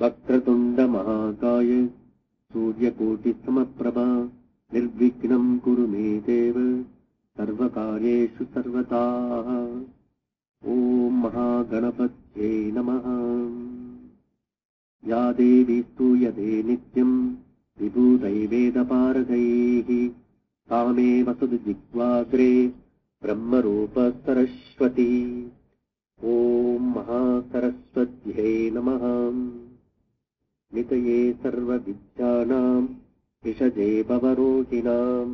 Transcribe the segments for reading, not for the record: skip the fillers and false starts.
வக்ரதுண்ட மகாகாய சூரியகோட்டி சமப்பிரபா நிர்விக்னம் குரு மே தேவ சர்வகார்யேஷு சர்வதா. ஓம் மகாகணபத்யே நமः. யா தேவி ஸ்தூயதே நித்யம் விபூதைவேதபாரகைः தாமே வசது ஜிஹ்வாக்ரே பிரம்மரூப சரஸ்வதி. ஓம் மகாசரஸ்வத்யை நமः. நிதயே சர்வவித்யானாம் விஷஜே பவரோகிணாம்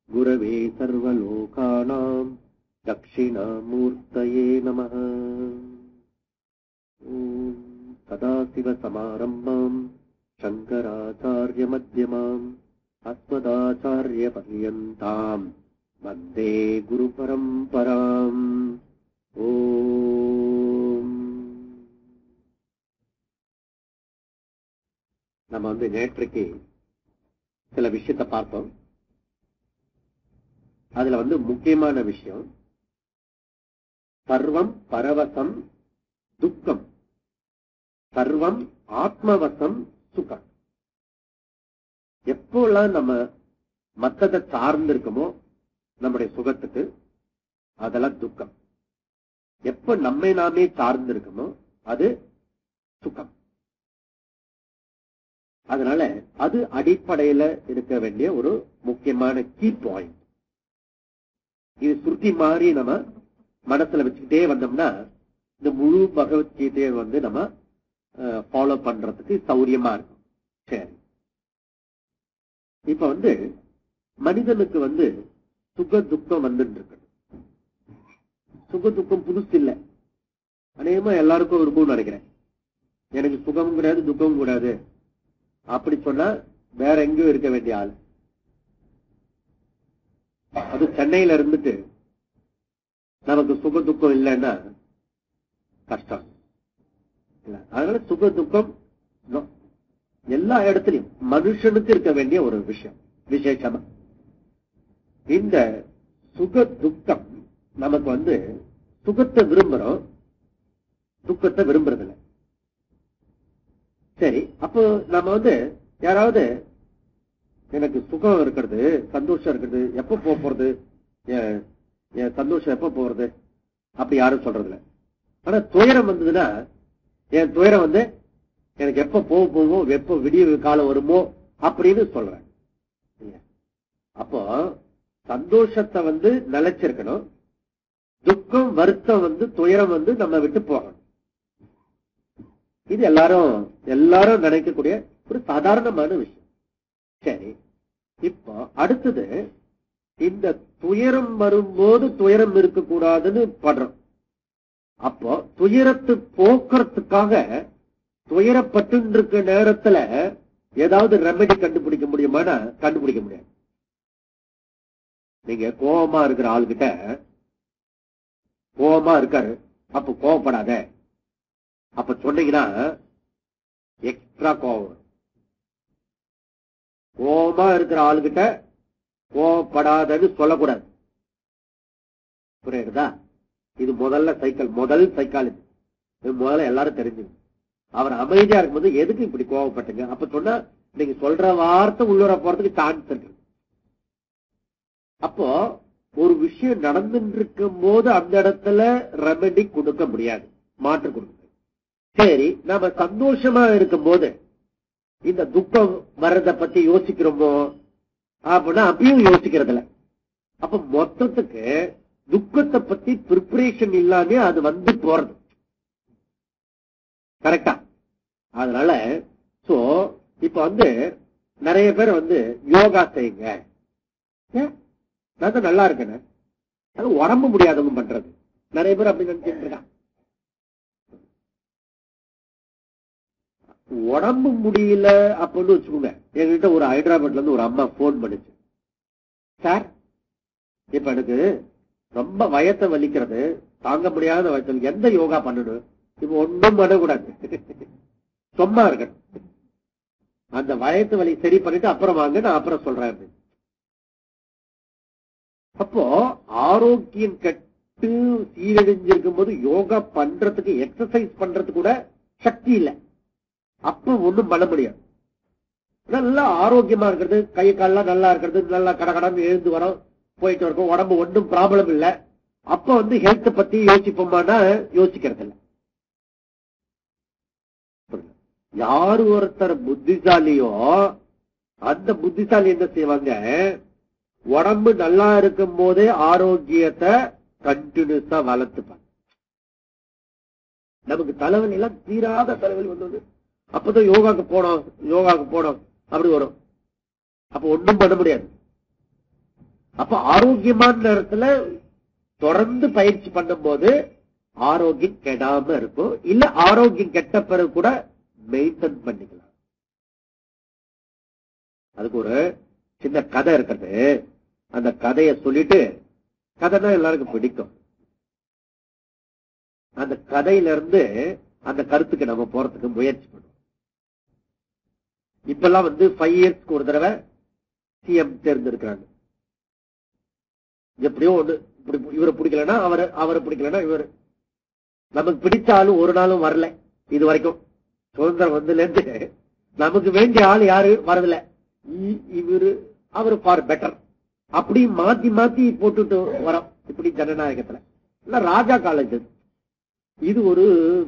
குரவே சர்வலோகானாம் தக்ஷிணாமூர்த்தயே நமः. ஓம் சதாசிவசமாரம்பாம் சங்கராச்சார்ய மத்யமாம் அஸ்மதாச்சார்ய பர்யந்தாம் வந்தே குரு பரம்பராம். ஓம். நம்ம நேற்றைக்கு சில விஷயத்தை பார்த்தோம். அதுல முக்கியமான விஷயம் சர்வம் பரவசம் துக்கம், சர்வம் ஆத்மவசம் சுகம். எப்போல்லாம் நம்ம மத்ததை சார்ந்து இருக்கமோ நம்முடைய சுகத்துக்கு அதெல்லாம் துக்கம். எப்ப நம்மை நாமே சார்ந்து இருக்கமோ அது சுகம். அதனால அது அடிப்படையில இருக்க வேண்டிய ஒரு முக்கியமான கீ பாயிண்ட். இது சுருட்டி மாறி நம்ம மனசுல வச்சுக்கிட்டே வந்தோம்னா இந்த முழு பகவத்கீதையை நம்ம ஃபாலோ பண்றதுக்கு சௌரியமா இருக்கும். சரி, இப்ப மனிதனுக்கு சுக துக்கம் வந்துட்டு இருக்கு. சுக துக்கம் புதுசு இல்லை, அநேகமா எல்லாருக்கும் இருக்கும்னு நினைக்கிறேன். எனக்கு சுகமும் கிடையாது துக்கமும் கூடாது அப்படி சொன்னா வேற எங்கேயும் இருக்க வேண்டிய ஆள். அது சென்னையில இருந்துட்டு நமக்கு சுக துக்கம் இல்லைன்னா கஷ்டம். அதனால சுக துக்கம் எல்லா இடத்துலயும் மனுஷனுக்கு இருக்க வேண்டிய ஒரு விஷயம். விசேஷமா இந்த சுக துக்கம் நமக்கு சுகத்தை விரும்புறோம், துக்கத்தை விரும்புறதில்லை. சரி, அப்போ நம்ம யாராவது எனக்கு சுகம் இருக்கிறது சந்தோஷம் இருக்கிறது எப்ப போறது, என் சந்தோஷம் எப்ப போறது அப்படி யாரும் சொல்றதில்ல. ஆனா துயரம் வந்ததுன்னா என் துயரம் எனக்கு எப்ப போவோமோ எப்ப விடிய காலம் வருமோ அப்படின்னு சொல்றேன். அப்போ சந்தோஷத்தை நிலைச்சிருக்கணும், துக்கம் வருத்தம் துயரம் நம்ம விட்டு போகணும். இது எல்லாரும் நினைக்கக்கூடிய ஒரு சாதாரணமான விஷயம். சரி, இப்போ அடுத்தது இந்த துயரம் வரும்போது துயரம் இருக்கக்கூடாதுன்னு படுறோம். அப்போ துயரத்து போக்குறதுக்காக துயரப்பட்டு இருக்க நேரத்துல ஏதாவது ரெமெடி கண்டுபிடிக்க முடியுமானா கண்டுபிடிக்க முடியாது. நீங்க கோபமா இருக்கிற ஆளுகிட்ட கோபமா இருக்காரு, அப்ப கோவப்படாத அப்ப சொன்னீங்கன்னா எக்ஸ்ட்ரா கோபம். கோபமா இருக்கிற ஆளுகிட்ட கோபப்படாதன்னு சொல்லக்கூடாது. புரியுதா? இது முதல் சைக்காலஜி. முதல்ல எல்லாரும் தெரிஞ்சு அவர் அமைதியா இருக்கும்போது எதுக்கு இப்படி கோவப்பட்டீங்க அப்ப சொன்னா நீங்க சொல்ற வார்த்தை உள்ளூர போறதுக்கு சான்ஸ் இருக்கு. அப்போ ஒரு விஷயம் நடந்துட்டு இருக்கும் போது அந்த இடத்துல ரெமெடி கொடுக்க முடியாது, மாற்று கொடுக்க. சரி, நாம சந்தோஷமா இருக்கும் போது இந்த துக்கம் வர்றத பத்தி யோசிக்கிறோமோ அப்படின்னா அப்பயும் யோசிக்கிறதுல. அப்ப மொத்தத்துக்கு துக்கத்தை பத்தி பிரிப்பரேஷன் இல்லாம அது போறது. கரெக்டா? அதனால இப்ப நிறைய பேர் யோகா செய்யுங்க, நான் நல்லா இருக்கேன், அது உடம்பு முடியாதவங்க பண்றது. நிறைய பேர் அப்படி நினைச்சிட்டு இருக்கான். உடம்பு முடியல அப்படின்னு வச்சுக்கோங்க. என்கிட்ட ஒரு ஹைதராபாத்ல இருந்து ஒரு அம்மா போன் பண்ணுச்சு. சார், இப்ப எனக்கு ரொம்ப வயத்தை வலிக்கிறது, தாங்க முடியாத வயத்தில் எந்த யோகா பண்ணணும்? இப்ப ஒன்னும் பண்ணக்கூடாது, சும்மா இருக்க. அந்த வயத்து வலி சரி பண்ணிட்டு அப்புறம் வாங்க, நான் அப்புறம் சொல்றேன். அப்போ ஆரோக்கியம் கெட்டு சீரழிஞ்சிருக்கும் போது யோகா பண்றதுக்கு எக்ஸசைஸ் பண்றதுக்கு கூட சக்தி இல்லை. அப்ப ஒண்ணும் பண்ண முடியாது. நல்லா ஆரோக்கியமா இருக்கிறது, கை கால்லாம் நல்லா இருக்கிறது, நல்லா கடகடன்னு எழுந்து வரோம், போயிட்டு இருக்கோம், உடம்பு ஒன்றும் ப்ராப்ளம் இல்ல. அப்ப ஹெல்த் பத்தி யோசிப்போமானா யோசிக்கிறது இல்ல. யாரு ஒருத்தர் புத்திசாலியோ அந்த புத்திசாலி என்ன செய்வாங்க, உடம்பு நல்லா இருக்கும் போதே ஆரோக்கியத்தை கண்டினியூஸா வளர்த்துப்பாங்க. நமக்கு தலைவலி எல்லாம் தீராத தலைவலி வந்தது, அப்பதான் யோகாக்கு போனோம் அப்படி வரும். அப்ப ஒன்றும் பண்ண முடியாது. அப்ப ஆரோக்கியமான நேரத்துல தொடர்ந்து பயிற்சி பண்ணும் போது ஆரோக்கியம் கெடாம இருக்கும். இல்ல ஆரோக்கியம் கெட்ட பிறகு கூட மெயின்டைன் பண்ணிக்கலாம். அதுக்கு ஒரு சின்ன கதை இருக்கிறது. அந்த கதையை சொல்லிட்டு, கதைனா எல்லாருக்கும் பிடிக்கும், அந்த கதையில இருந்து அந்த கருத்துக்கு நம்ம போறதுக்கு முயற்சி பண்ணுவோம். இப்பெல்லாம் 5 இயர்ஸ்க்கு ஒரு தடவை சிஎம் தேர்ந்தெடுக்கிறாங்க. எப்படியோ ஒண்ணு, இவரை பிடிக்கலன்னா அவரை பிடிக்கலன்னா இவரு. நமக்கு பிடிச்ச ஆளு ஒரு நாளும் வரல இது வரைக்கும். சுதந்திரம் வந்ததுல இருந்து நமக்கு வேண்டிய ஆள் யாரு வரதில்ல. இவரு அவரு ஃபார் பெட்டர் அப்படி மாத்தி மாத்தி போட்டுட்டு வரோம். இப்படி ஜனநாயகத்துல இல்ல ராஜா காலேஜ். இது ஒரு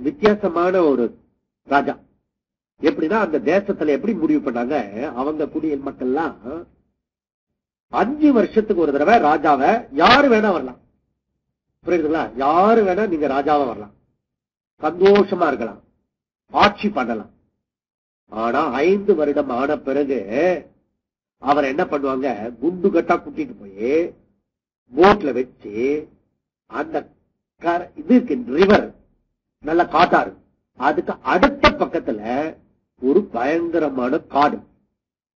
வித்தியாசமான ஒரு ராஜா. எப்படின்னா அந்த தேசத்துல எப்படி முடிவு பண்ணாங்க, அவங்க குடியல் மக்கள்லாம் 5 வருஷத்துக்கு ஒரு தடவை ராஜாவை யாரு வேணா வரலாம். புரியுதுங்களா? யாரு வேணா நீங்க ராஜாவா வரலாம், சந்தோஷமா இருக்கலாம், ஆட்சி பண்ணலாம். ஆனா 5 வருடம் ஆன பிறகு அவர் என்ன பண்ணுவாங்க, குண்டு கட்டா கூட்டிட்டு போய் போட்ல வச்சு அந்த இதுக்கு ரிவர் நல்ல காட்டாரு, அதுக்கு அடுத்த பக்கத்துல ஒரு பயங்கரமான காடு.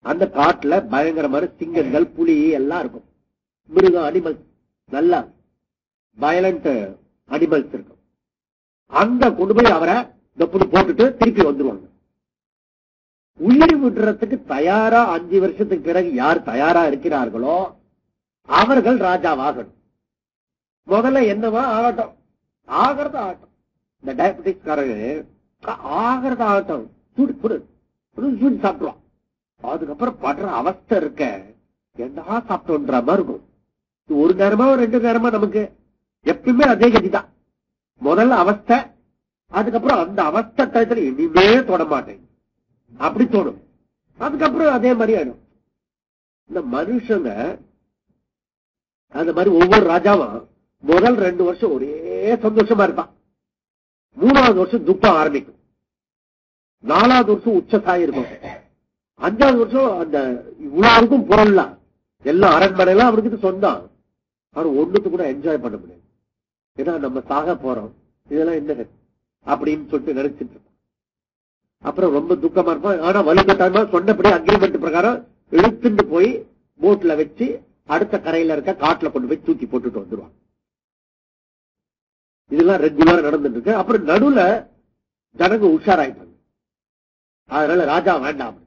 அந்த காட்டுல பயங்கரமான சிங்கங்கள், புலி எல்லாம் இருக்கும், மிருகம், அனிமல்ஸ், நல்ல வயலண்ட் அனிமல்ஸ் இருக்கும். அங்க கொண்டு போய் அவரை போட்டுட்டு திருப்பி வந்துருவாங்க. உயிர் விடுறதுக்கு தயாரா 5 வருஷத்துக்கு பிறகு யார் தயாரா இருக்கிறார்களோ அவர்கள் ராஜாவாகணும். முதல்ல என்னவா ஆகட்டும், ஆகிறத ஆகட்டும். இந்த டயபெட்டிஸ் காரங்க ஆகிறத ஆகட்டும், சூடு சாப்பிடுவான். அதுக்கப்புறம் படுற அவஸ்தை இருக்க, என்ன சாப்பிட்டோன்ற மாதிரி இருக்கும். ஒரு நேரமா 2 நேரமா நமக்கு எப்பயுமே அதே கதிதான். முதல்ல அவஸ்தை, அதுக்கப்புறம் அந்த அவஸ்தை டயத்துல இனிமே தொட மாட்டேன் அப்படி தோணும். அதுக்கப்புறம் அதே மாதிரி ஆயிடும். இந்த மனுஷங்க அந்த மாதிரி ஒவ்வொரு ராஜாவும் முதல் 2 வருஷம் ஒரே சந்தோஷமா இருப்பான். 3வது வருஷம் துக்கம் ஆரம்பிக்கும். 4வது வருஷம் உச்சசாயி இருக்கும். 5வது வருஷம் அந்த இவ்வளவுக்கும் பொருள்லாம் எல்லாம் அரண்மனைலாம் அவருக்கு சொந்தம். அவர் ஒண்ணுக்கு கூட என்ஜாய் பண்ண முடியாது. ஏன்னா நம்ம சாக போறோம், இதெல்லாம் என்ன அப்படின்னு சொல்லிட்டு நினைச்சிட்டு இருப்போம். அப்புறம் ரொம்ப துக்கமா இருப்போம். ஆனா வலுக்கட்டாயமா சொன்னபடி அக்ரிமெண்ட் பிரகாரம் இழுத்துட்டு போய் போட்ல வச்சு அடுத்த கரையில இருக்க காட்டுல கொண்டு போய் தூக்கி போட்டுட்டு வந்துருவாங்க. இதெல்லாம் ரெகுலரா நடந்துட்டு இருக்கு. அப்புறம் நடுவுல ஜனங்க உஷாராயிட்டாங்க, அதனால ராஜா வேண்டாம்.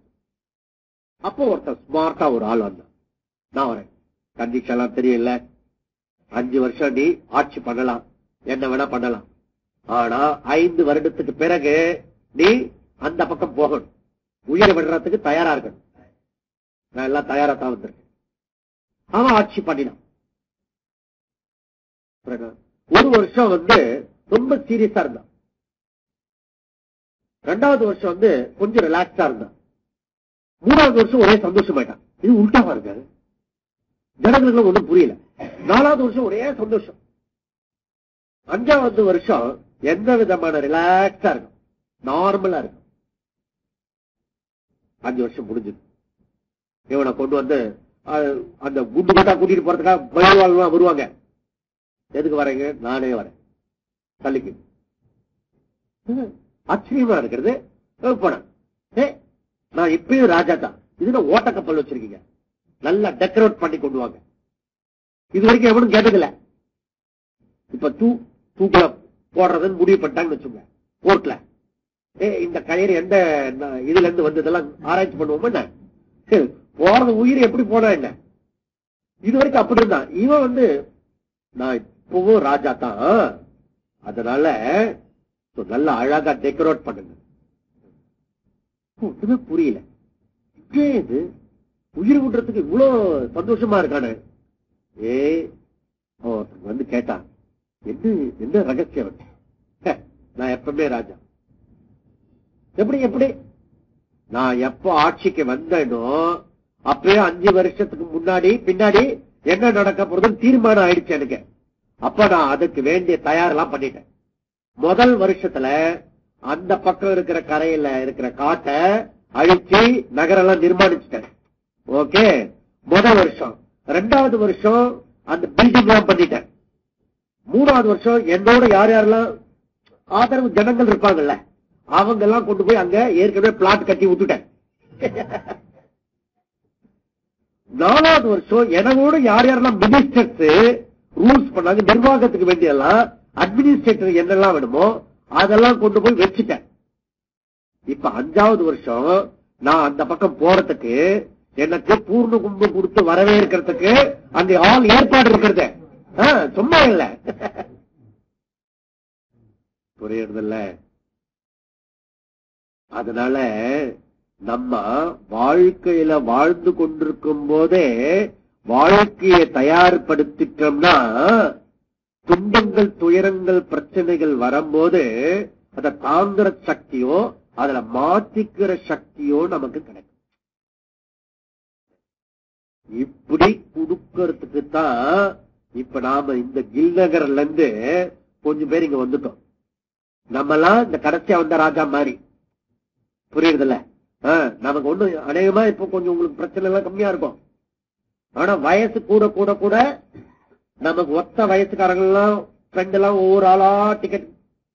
அப்போ ஒருத்தர் ஸ்மார்ட்டா ஒரு ஆள் வந்தான், நான் வரேன், கண்டிஷன் எல்லாம் தெரியல, 5 வருஷம் நீ ஆட்சி பண்ணலாம், என்ன வேணா பண்ணலாம், ஆனா 5 வருடத்துக்கு பிறகு நீ அந்த பக்கம் போகணும், உயிரை விடுறதுக்கு தயாரா இருக்கணும். நான் எல்லாம் தயாரா தான் வந்திருக்கேன். அவன் ஆட்சி பண்ணினான். 1 வருஷம் ரொம்ப சீரியஸா இருந்தான். 2வது வருஷம் கொஞ்சம் ரிலாக்ஸா இருந்தான். 3வது வருஷம் ஒரே சந்தோஷமாயிட்டான். இது உல்டாவா இருக்கு, ஜனங்களுக்கு ஒண்ணும் புரியல. 4வது வருஷம் ஒரே சந்தோஷம். 5வது வருஷம் எந்த விதமான ரிலாக்ஸா இருக்கும், நார்மலா இருக்கும். 5 வருஷம் முடிஞ்சது. இவனை கொண்டு அந்த குண்டு கட்டா கூட்டிட்டு போறதுக்காக பயவாள்லாம் வருவாங்க. எதுக்கு வரீங்க? நானே வரேன் தள்ளிக்கு. ஆச்சரியமா இருக்கிறது. போனேன், நான் இப்பயும் ராஜா தான், இதுல ஓட்ட கப்பல் வச்சிருக்கீங்க, நல்லா டெக்கரேட் பண்ணி கொண்டு வாங்க. இது வரைக்கும் எவனும் கேட்டதில்ல. இப்ப தூக்கல போடுறதுன்னு முடிவு பண்ணிட்டாங்கன்னு வச்சுங்க கோர்ட்ல. இந்த கயிறு எந்த இதுல இருந்து வந்ததெல்லாம் ஆராய்ச்சி பண்ணுவோம். போறது உயிர் எப்படி போனா என்ன, இது வரைக்கும் அப்படி இருந்தான். இவன் நான் இப்பவும் ராஜா தான், அதனால நல்லா அழகா டெக்கரேட் பண்ணுங்க. ஒண்ணுமே புரியல. இது உயிர் விடுறதுக்கு இவ்வளவு சந்தோஷமா இருக்கானு வந்து கேட்டான். என்ன ரகசியம்? நான் எப்பவுமே ராஜா. எப்படி நான் எப்ப ஆட்சிக்கு வந்தேனோ அப்பயே 5 வருஷத்துக்கு முன்னாடி பின்னாடி என்ன நடக்க போறதுன்னு தீர்மானம் ஆயிடுச்சு எனக்கு. அப்ப நான் அதுக்கு வேண்டிய தயாரெல்லாம் பண்ணிட்டேன். முதல் வருஷத்துல அந்த பக்கம் இருக்கிற கரையில இருக்கிற காட்டை அழிச்சு நகரெல்லாம் நிர்மாணிச்சுட்டேன். ஓகே, முதல் வருஷம். 2வது வருஷம் அந்த பில்டிங் எல்லாம் பண்ணிட்டேன். 3வது வருஷம் என்னோட யார் யாரெல்லாம் ஆதரவு ஜனங்கள் இருப்பாங்கல்ல அவங்க எல்லாம் கொண்டு போய் அங்க ஏற்கனவே பிளாட் கட்டி விட்டுட்டேன். 4வது வருஷம் என்னோட யார் யாரெல்லாம் மினிஸ்டர்ஸ் ரூல்ஸ் பண்ணாங்க, நிர்வாகத்துக்கு வேண்டியெல்லாம் அட்மினிஸ்ட்ரேட்டர் என்னெல்லாம் வேணுமோ அதெல்லாம் கொண்டு போய் வச்சுட்டேன். இப்ப 5வது வருஷம் நான் அந்த பக்கம் போறதுக்கு எனக்கு பூர்ண கும்பம் கொடுத்து வரவேற்கிறதுக்கு அந்த ஆள் ஏற்பாடு இருக்கிறது சும்மா இல்ல. புரியுறதில்ல? அதனால நம்ம வாழ்க்கையில வாழ்ந்து கொண்டிருக்கும் போதே வாழ்க்கையை தயார்படுத்திட்டோம்னா துன்பங்கள் துயரங்கள் பிரச்சனைகள் வரும்போது அதை தாங்குற சக்தியோ அதுல மாத்திக்கிற சக்தியோ நமக்கு கிடைக்கும். இப்படி கொடுக்கறதுக்கு தான் இப்ப நாம இந்த கில்நகர்ல இருந்து கொஞ்சம் பேர் இங்க வந்துட்டோம். நம்ம எல்லாம் இந்த கடைசியா வந்த ராஜா மாதிரி. புரியுறதில்ல? நமக்கு ஒண்ணு அநேகமா இப்ப கொஞ்சம் உங்களுக்கு பிரச்சனை எல்லாம் கம்மியா இருக்கும். ஆனா வயசு கூட கூட கூட நமக்கு ஒத்த வயசுக்காரங்க எல்லாம் ஃப்ரெண்ட் எல்லாம் ஒவ்வொரு ஆளா டிக்கெட்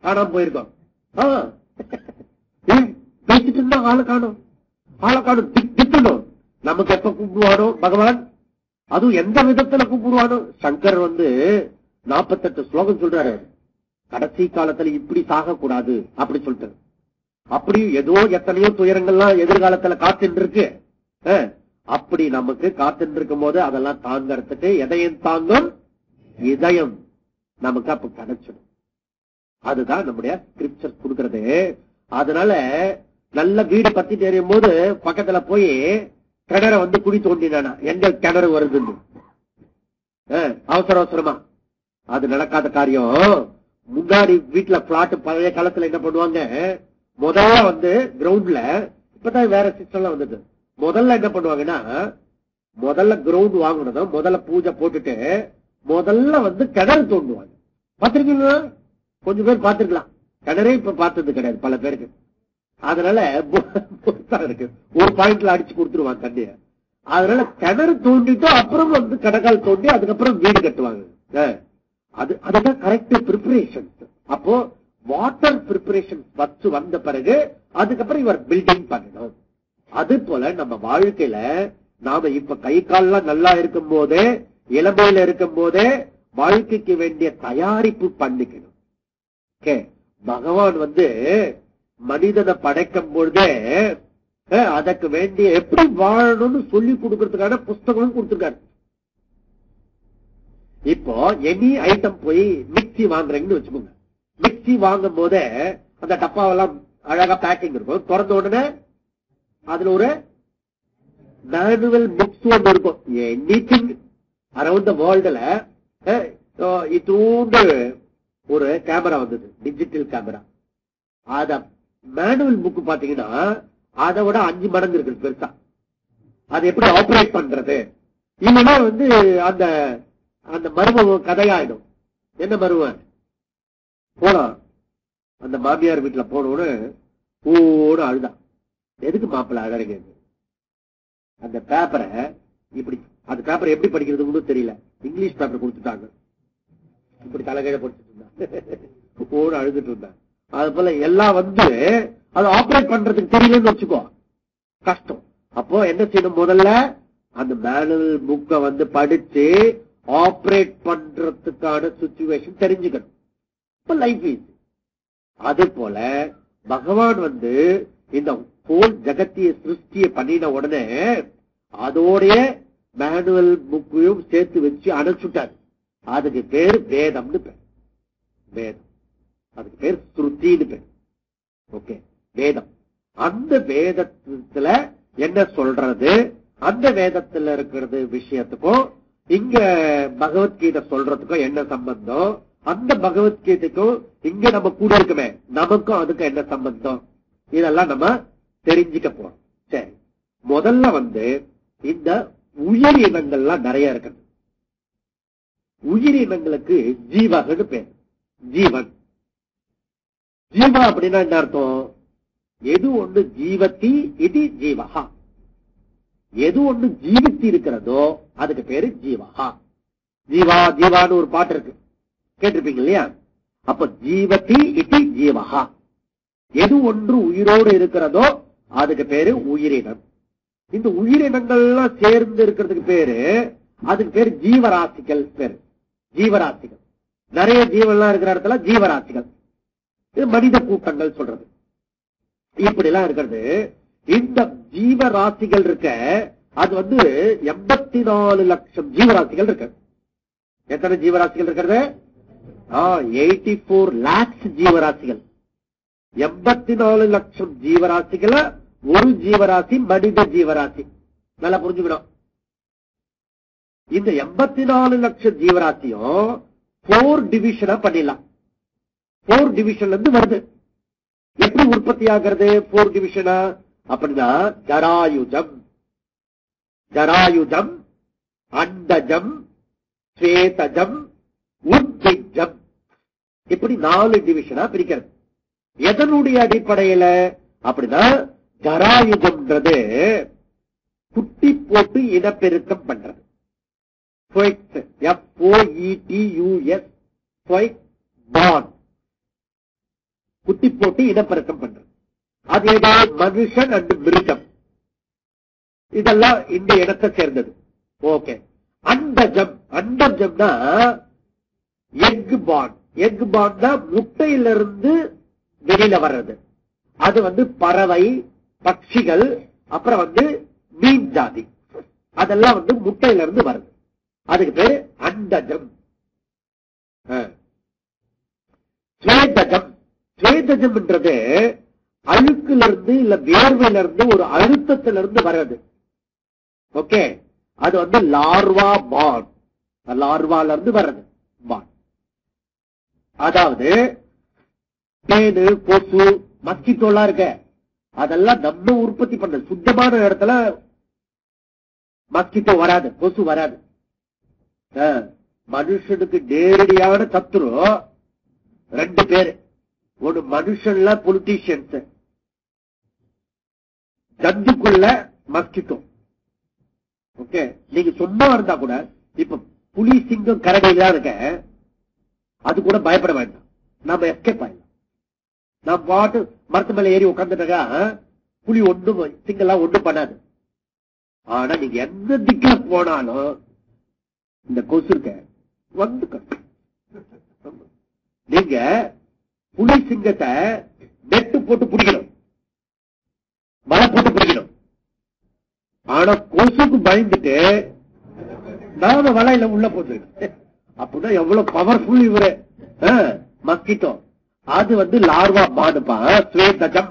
காணாம போயிருக்கோம். பேசிட்டு இருந்தா ஆளை காணும் திட்டணும். நமக்கு எப்ப கூப்பிடுவானோ பகவான், அதுவும் எந்த விதத்துல கூப்பிடுவானோ. சங்கர் 48 ஸ்லோகம் சொல்றாரு, கடைசி காலத்துல இப்படி சாகக்கூடாது அப்படி சொல்லிட்டு. அப்படி ஏதோ எத்தனையோ துயரங்கள்லாம் எதிர்காலத்துல காத்துட்டு இருக்கு. அப்படி நமக்கு காத்துட்டு இருக்கும் போது அதெல்லாம் தாங்கறதுக்கு எதையும் தாங்கும் இதயம் நமக்கு அப்ப கிடைச்சிடும். அதுதான் நம்முடைய ஸ்கிரிப்சர் கொடுக்கறது. அதனால நல்ல வீடு பத்தி தெரியும் போது பக்கத்துல போய் கிணற குழி தோண்டினானா எங்க கிணறு வருதுன்னு அவசர அவசரமா. அது நடக்காத காரியம். முன்னாடி வீட்டுல பிளாட் பழைய காலத்துல என்ன பண்ணுவாங்க, முதல்ல கிரவுண்ட்ல, இப்பதான் வேற சிஸ்டம் வந்தது. முதல்ல என்ன பண்ணுவாங்கன்னா, முதல்ல கிரவுண்ட் வாங்கினதும் முதல்ல பூஜை போட்டுட்டு முதல்ல கிணறு தோண்டுவாங்க. பாத்திருக்கீங்களா? கொஞ்சம் பேர் பாத்துருக்கலாம். கிணறே இப்ப பார்த்தது கிடையாது பல பேருக்கு. அதனால இருக்கு, ஒரு பாயிண்ட்ல அடிச்சு கொடுத்துருவாங்க தண்ணிய. அதனால கிணறு தோண்டிட்டு அப்புறம் கடக்கால் தோண்டி அதுக்கப்புறம் வீடு கட்டுவாங்க. அதுதான் கரெக்ட் ப்ரிப்பரேஷன். அப்போ வாட்டர் ப்ரிப்பரேஷன் ஃபர்ஸ்ட் வந்த பிறகு அதுக்கப்புறம் இவர் பில்டிங் பண்ணணும். அது போல நம்ம வாழ்க்கையில நாம இப்ப கை கால்லாம் நல்லா இருக்கும் போதே, இளமையில இருக்கும் போதே வாழ்க்கைக்கு வேண்டிய தயாரிப்பு பண்ணிக்கணும். பகவான் மனிதனை படைக்கும் பொழுதே அதற்கு வேண்டிய எப்படி வாழணும்னு சொல்லி கொடுக்கறதுக்கான புஸ்தகம் கொடுத்திருக்காரு. இப்போ எனி ஐட்டம் போய் மிக்சி வாங்குறீங்கன்னு வச்சுக்கோங்க. மிக்சி வாங்கும் போதே அந்த டப்பாவெல்லாம் அழகா பேக்கிங் இருக்கும். திறந்த உடனே அதுல ஒரு மேனுவல் புக்ஸ் ஒன்று இருக்கும். எனிதிங் அரௌண்ட் த வேர்ல்டுல இதோண்டு ஒரு கேமரா வந்தது, டிஜிட்டல் கேமரா. அத மேனுவல் புக் பாத்தீங்கன்னா அதை விட 5 மடங்கு இருக்கு பெருசா. அது எப்படி ஆபரேட் பண்றது, இல்லைன்னா அந்த அந்த மரும கதையாயிடும். என்ன மருமன் போலாம் அந்த மாமியார் வீட்டுல போனோன்னு ஓட அழுதான். எதுக்கு மாப்பிள்ள அழறீங்க? அந்த பேப்பரை இப்படி, அந்த பேப்பரை எப்படி படிக்கிறதுன்னு தெரியல, இங்கிலீஷ் பேப்பர் கொடுத்துட்டாங்க. இப்படி தலைகையில படிச்சுட்டு இருந்தான், ஓட அழுதுட்டு இருந்தான். அது போல எல்லாம் அது ஆபரேட் பண்றதுக்கு தெரியலன்னு வச்சுக்கோ, கஷ்டம். அப்போ என்ன செய்யணும், முதல்ல அந்த மேனுவல் புக்கை படிச்சு ஆபரேட் பண்றதுக்கான சிச்சுவேஷன் தெரிஞ்சுக்கணும். இப்ப லைஃப் ஈஸி. அது போல பகவான் இந்த போல் ஜகத்திய சிருஷ்டியை பண்ணின உடனே அதோடைய மேனுவல் புக்கையும் சேர்த்து வச்சு அனுப்பிச்சுட்டாரு. அதுக்கு பேர் வேதம்னு பேர். வேதம் அதுக்கு பேர் ஸ்ருதின்னு பேர். ஓகே, வேதம். அந்த வேதத்துல என்ன சொல்றது, அந்த வேதத்துல இருக்கிறது விஷயத்துக்கும் இங்க பகவத்கீதை சொல்றதுக்கும் என்ன சம்பந்தம், அந்த பகவத்கீதைக்கும் இங்க நம்ம கூட இருக்குமே நமக்கும் அதுக்கும் என்ன சம்பந்தம், இதெல்லாம் நம்ம தெரிஞ்சுக்க போறோம். சரி, முதல்ல இந்த உயிரினங்கள்லாம் நிறைய இருக்குது. உயிரினங்களுக்கு ஜீவகன்னு பேர். ஜீவன், ஜீவா அப்படின்னா என்ன அர்த்தம்? எது ஒண்ணு ஜீவத்தி இது ஜீவகா, எது ஒண்ணு ஜீவித்து இருக்கிறதோ அதுக்கு பேரு ஜீவகா. ஜீவா ஜீவான்னு ஒரு பாட்டு இருக்கு, கேட்டிருப்பீங்க இல்லையா? அப்ப ஜீவத்தி இது ஜீவகா, எது ஒன்று உயிரோடு இருக்கிறதோ அதுக்கு பேரு உயிரினம். இந்த உயிரினங்கள்லாம் சேர்ந்து இருக்கிறதுக்கு பேரு, அதுக்கு பேரு ஜீவராசிகள் பேரு. ஜீவராசிகள், நிறைய ஜீவன்லாம் இருக்கிற இடத்துல ஜீவராசிகள். இது மனித கூட்டங்கள் சொல்றது. இப்படி எல்லாம் இருக்கிறது. இந்த ஜீவராசிகள் இருக்க, அது 84 லட்சம் ஜீவராசிகள் இருக்கு. எத்தனை ஜீவராசிகள் இருக்கிறது? 84 lakhs ஜீவராசிகள். 84 லட்சம் ஜீவராசிகள ஒரு ஜீவராசி மனித ஜீவராசி. நல்லா புரிஞ்சுக்கணும். இந்த 84 லட்சம் ஜீவராசியும் 4 டிவிஷனா பண்ணிடலாம். 4 டிவிஷன்ல இருந்து வருது. எப்படி உற்பத்தி ஆகிறது 4 டிவிஷனா? அப்படின்னா ஜராயுஜம், ஜராயுஜம், அண்டஜம், ஸ்வேதஜம், உத்பிஜம், இப்படி 4 டிவிஷனா பிரிக்கிறது. எதனுடைய அடிப்படையில அப்படின்னா, ஜராயுஜம்ன்றது குட்டி போட்டு இனப்பெருக்கம் பண்றது. குட்டி போட்டு இனப்பெருக்கம் பண்றது. அது ஏதாவது மனுஷன் அண்ட் மிருகம், இதெல்லாம் இந்த இடத்தை சேர்ந்தது. ஓகே. அண்டஜம், அண்டஜம்னா எக் பாண்ட். எக் பாண்ட்னா முட்டையிலிருந்து வெளியில வர்றது. அது பறவை, பட்சிகள், அப்புறம் மீன் ஜாதி, அதெல்லாம் முட்டையிலிருந்து வருது. அதுக்கு பேரு அண்டஜம். ஸ்வேதஜம், ஸ்வேதஜம்ன்றது அழுக்கிலிருந்து இல்ல வேர்வையிலிருந்து ஒரு அழுத்தத்திலிருந்து வர்றது. ஓகே. அது லார்வா பாண்ட், லார்வால இருந்து வர்றது பாண்ட். அதாவது தேனு, கொசு, மஸ்கிட்டோலாம் இருக்க, அதெல்லாம் நம்ம உற்பத்தி பண்ற சுத்தமான இடத்துல மஸ்கிட்டோ வராது, கொசு வராது. மனுஷனுக்கு நேரடியான சத்துரு 2 பேரு. ஒரு மனுஷன்ல பொலிட்டீஷியன்ஸ், ஜந்துக்குள்ள மஸ்கிட்டோ. ஓகே. நீங்க சும்மா இருந்தா கூட, இப்ப புலி, சிங்கம், கரடிலாம் இருக்க, அது கூட பயப்பட வேண்டாம், நாம எஸ்கேப் ஆயிடலாம். நான் பாட்டு மரத்து மேல ஏறி உட்காந்துட்டா புலி ஒன்றும் சிங்கெல்லாம் ஒன்றும் பண்ணாது. ஆனா நீங்க எந்த திக்குல போனாலும் இந்த கொசு இருக்க நீங்க புலி சிங்கத்தை நெட்டு போட்டு பிடிக்கணும், மழை போட்டு பிடிக்கணும். ஆனா கொசுக்கு பயந்துட்டு நாம வலையில உள்ள போட்டு, அப்படின்னா எவ்வளவு பவர்ஃபுல் இவரு மஸ்கிட்டோ. அது லார்வா பாடுப்பா. ஸ்வேதஜம்,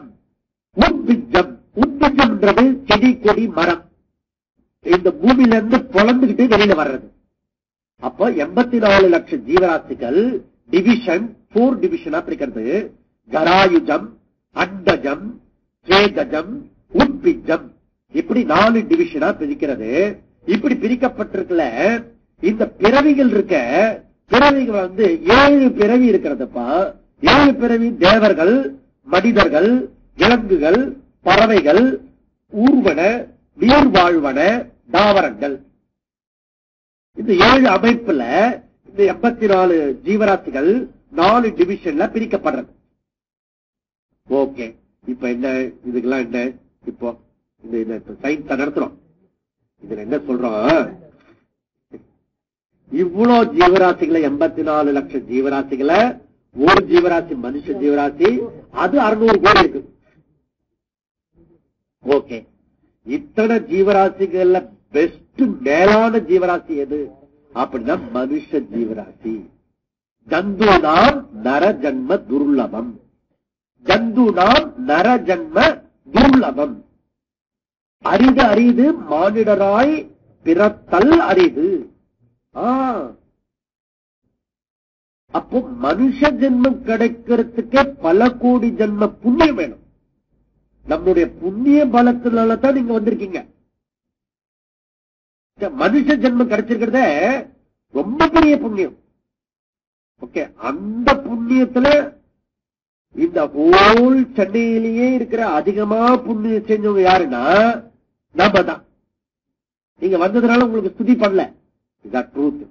உத்பிஜம். உத்பிஜம்ன்றது செடி, கொடி, மரம், இந்த பூமியில இருந்து பொழந்துகிட்டு வெளியில வர்றது. அப்ப 84 லட்சம் ஜீவராசிகள் டிவிஷன், 4 டிவிஷனா பிரிக்கிறது. ஜராயுஜம், அண்டஜம், ஸ்வேதஜம், உத்பிஜம், இப்படி 4 டிவிஷனா பிரிக்கிறது. இப்படி பிரிக்கப்பட்டிருக்கல. இந்த பிறவிகள் இருக்க, பிறவிகள் 7 பிறவி இருக்கிறதுப்பா. 7 பிறவி தேவர்கள், மனிதர்கள், விலங்குகள், பறவைகள், ஊர்வன, நீர் வாழ்வன, தாவரங்கள். இந்த 7 அமைப்புல இந்த 84 ஜீவராசிகள் 4 டிவிஷன்ல பிரிக்கப்படுறது. ஓகே. இப்ப என்ன இதுக்கெல்லாம் என்ன, இப்போ இந்த சயின்ஸ் நடத்துறோம், இதுல என்ன சொல்றோம், இவ்வளவு ஜீவராசிகளை 84 லட்சம் ஜீவராசிகளை ஒரு ஜீவராசி மனுஷ ஜீவராசி, அது 600 கோடி இருக்கு. ஓகே. இத்தனை ஜீவராசிகள்ல பெஸ்ட் மேலான ஜீவராசி எது அப்படின்னா மனுஷ ஜீவராசி. ஜந்துனாம் நர ஜன்ம துர்லபம், ஜந்துனாம் நர ஜன்ம துர்லபம். அரிது அரிது மானிடராய் பிறத்தல் அரிது. அப்போ மனுஷ ஜென்மம் கிடைக்கிறதுக்கே பல கோடி ஜென்ம புண்ணியம் வேணும். நம்முடைய புண்ணிய பலத்தினாலதான் நீங்க வந்திருக்கீங்க. மனுஷ ஜென்மம் கிடைச்சிருக்கிறத ரொம்ப பெரிய புண்ணியம். ஓகே, அந்த புண்ணியத்துல இந்த ஹோல் சென்னையிலேயே இருக்கிற அதிகமா புண்ணியம் செஞ்சவங்க யாருன்னா நம்ம தான். நீங்க வந்ததுனால உங்களுக்கு ஸ்துதி பண்ணல, இதான் ட்ரூத்.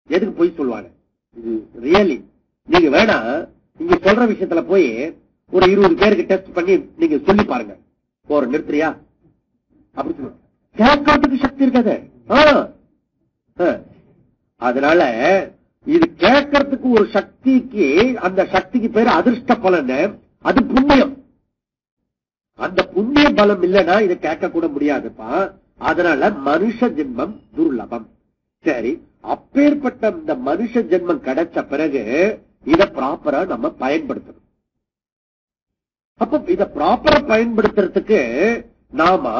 எதுக்கு போய் சொல்லுவாங்க, இது ரியலி. நீங்க வேணா நீங்க சொல்ற விஷயத்துல போய் ஒரு 20 பேருக்கு டெஸ்ட் பண்ணி நீங்க சொல்லி பாருங்க. ஒரு நிறுத்துறியா அப்படி சொல்லுங்க, கேட்கறதுக்கு சக்தி இருக்காது. அதனால இது கேட்கறதுக்கு ஒரு சக்திக்கு, அந்த சக்திக்கு பேரு அதிர்ஷ்ட பலன், அது புண்ணியம். அந்த புண்ணிய பலம் இல்லைன்னா இதை கேட்க கூட முடியாதுப்பா. அதனால மனுஷ ஜென்மம் துர்லபம். சரி, அப்பேற்பட்ட இந்த மனுஷ ஜென்மம் கிடைச்ச பிறகு இதை ப்ராப்பரா நம்ம பயன்படுத்தணும். அப்ப இதை ப்ராப்பரா பயன்படுத்துறதுக்கு நாம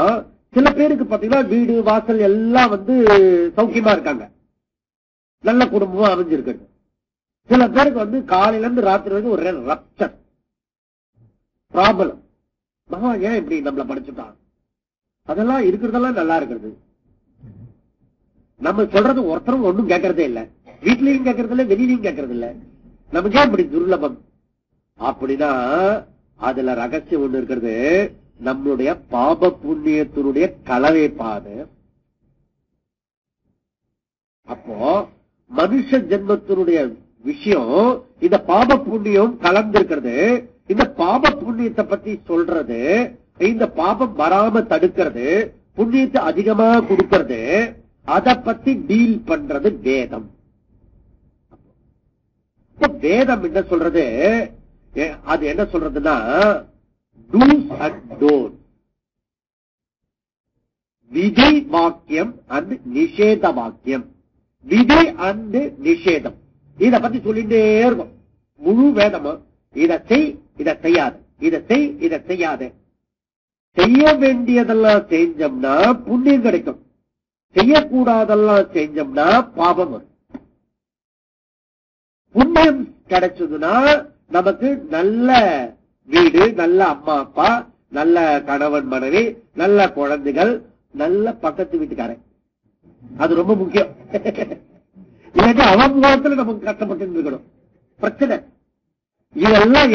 சில பேருக்கு பாத்தீங்கன்னா வீடு வாசல் எல்லாம் சௌக்கியமா இருக்காங்க, நல்ல குடும்பமா அமைஞ்சிருக்கிறது. சில பேருக்கு காலையில இருந்து ராத்திரி வரைக்கும் ஒரு ரப்சர் ப்ராப்ளம். மகா ஏன் இப்படி நம்மள படிச்சுட்டான், அதெல்லாம் இருக்கிறதெல்லாம் நல்லா இருக்கிறது. நம்ம சொல்றது ஒருத்தரும் ஒண்ணும் கேட்கறதே இல்ல, வீட்லயும் கேட்கறது இல்ல, வெளியிலையும் கேட்கறது இல்ல. நமக்கு ஏன் இப்படி துர்லபம் அப்படின்னா அதுல ரகசியம் ஒண்ணு இருக்கிறது. நம்மளுடைய பாப புண்ணியத்தினுடைய கலவை பாது. அப்போ மனுஷ ஜென்மத்தினுடைய விஷயம் இந்த பாப புண்ணியம் கலந்திருக்கிறது. இந்த பாப புண்ணியத்தை பத்தி சொல்றது, இந்த பாபம் வராம தடுக்கிறது, புண்ணியத்தை அதிகமா கொடுக்கிறது, அதை பத்தி டீல் பண்றது வேதம். வேதம் என்ன சொல்றது, அது என்ன சொல்றதுன்னா டூஸ் அண்ட் டோன்ட், விதை வாக்கியம் அண்ட் நிஷேத வாக்கியம். விதை அண்ட் நிஷேதம் இத பத்தி சொல்லிட்டே இருக்கும் முழு வேதமும். இதை செய், இதை செய்யாது, இதை செய், இதை செய்யாது. செய்ய வேண்டியதெல்லாம் செஞ்சோம்னா புண்ணியம் கிடைக்கும், செய்யக்கூடாதெல்லாம் செஞ்சோம்னா பாபம் வரும். புண்ணியம் கிடைச்சதுன்னா நமக்கு நல்ல வீடு, நல்ல அம்மா அப்பா, நல்ல கணவன் மனைவி, நல்ல குழந்தைகள், நல்ல பக்கத்து வீட்டுக்காரன். அது ரொம்ப முக்கியம். இல்லாட்டி அவன் முகத்துல நமக்கு கஷ்டப்பட்டு இருக்கணும். பிரச்சனை இதெல்லாம்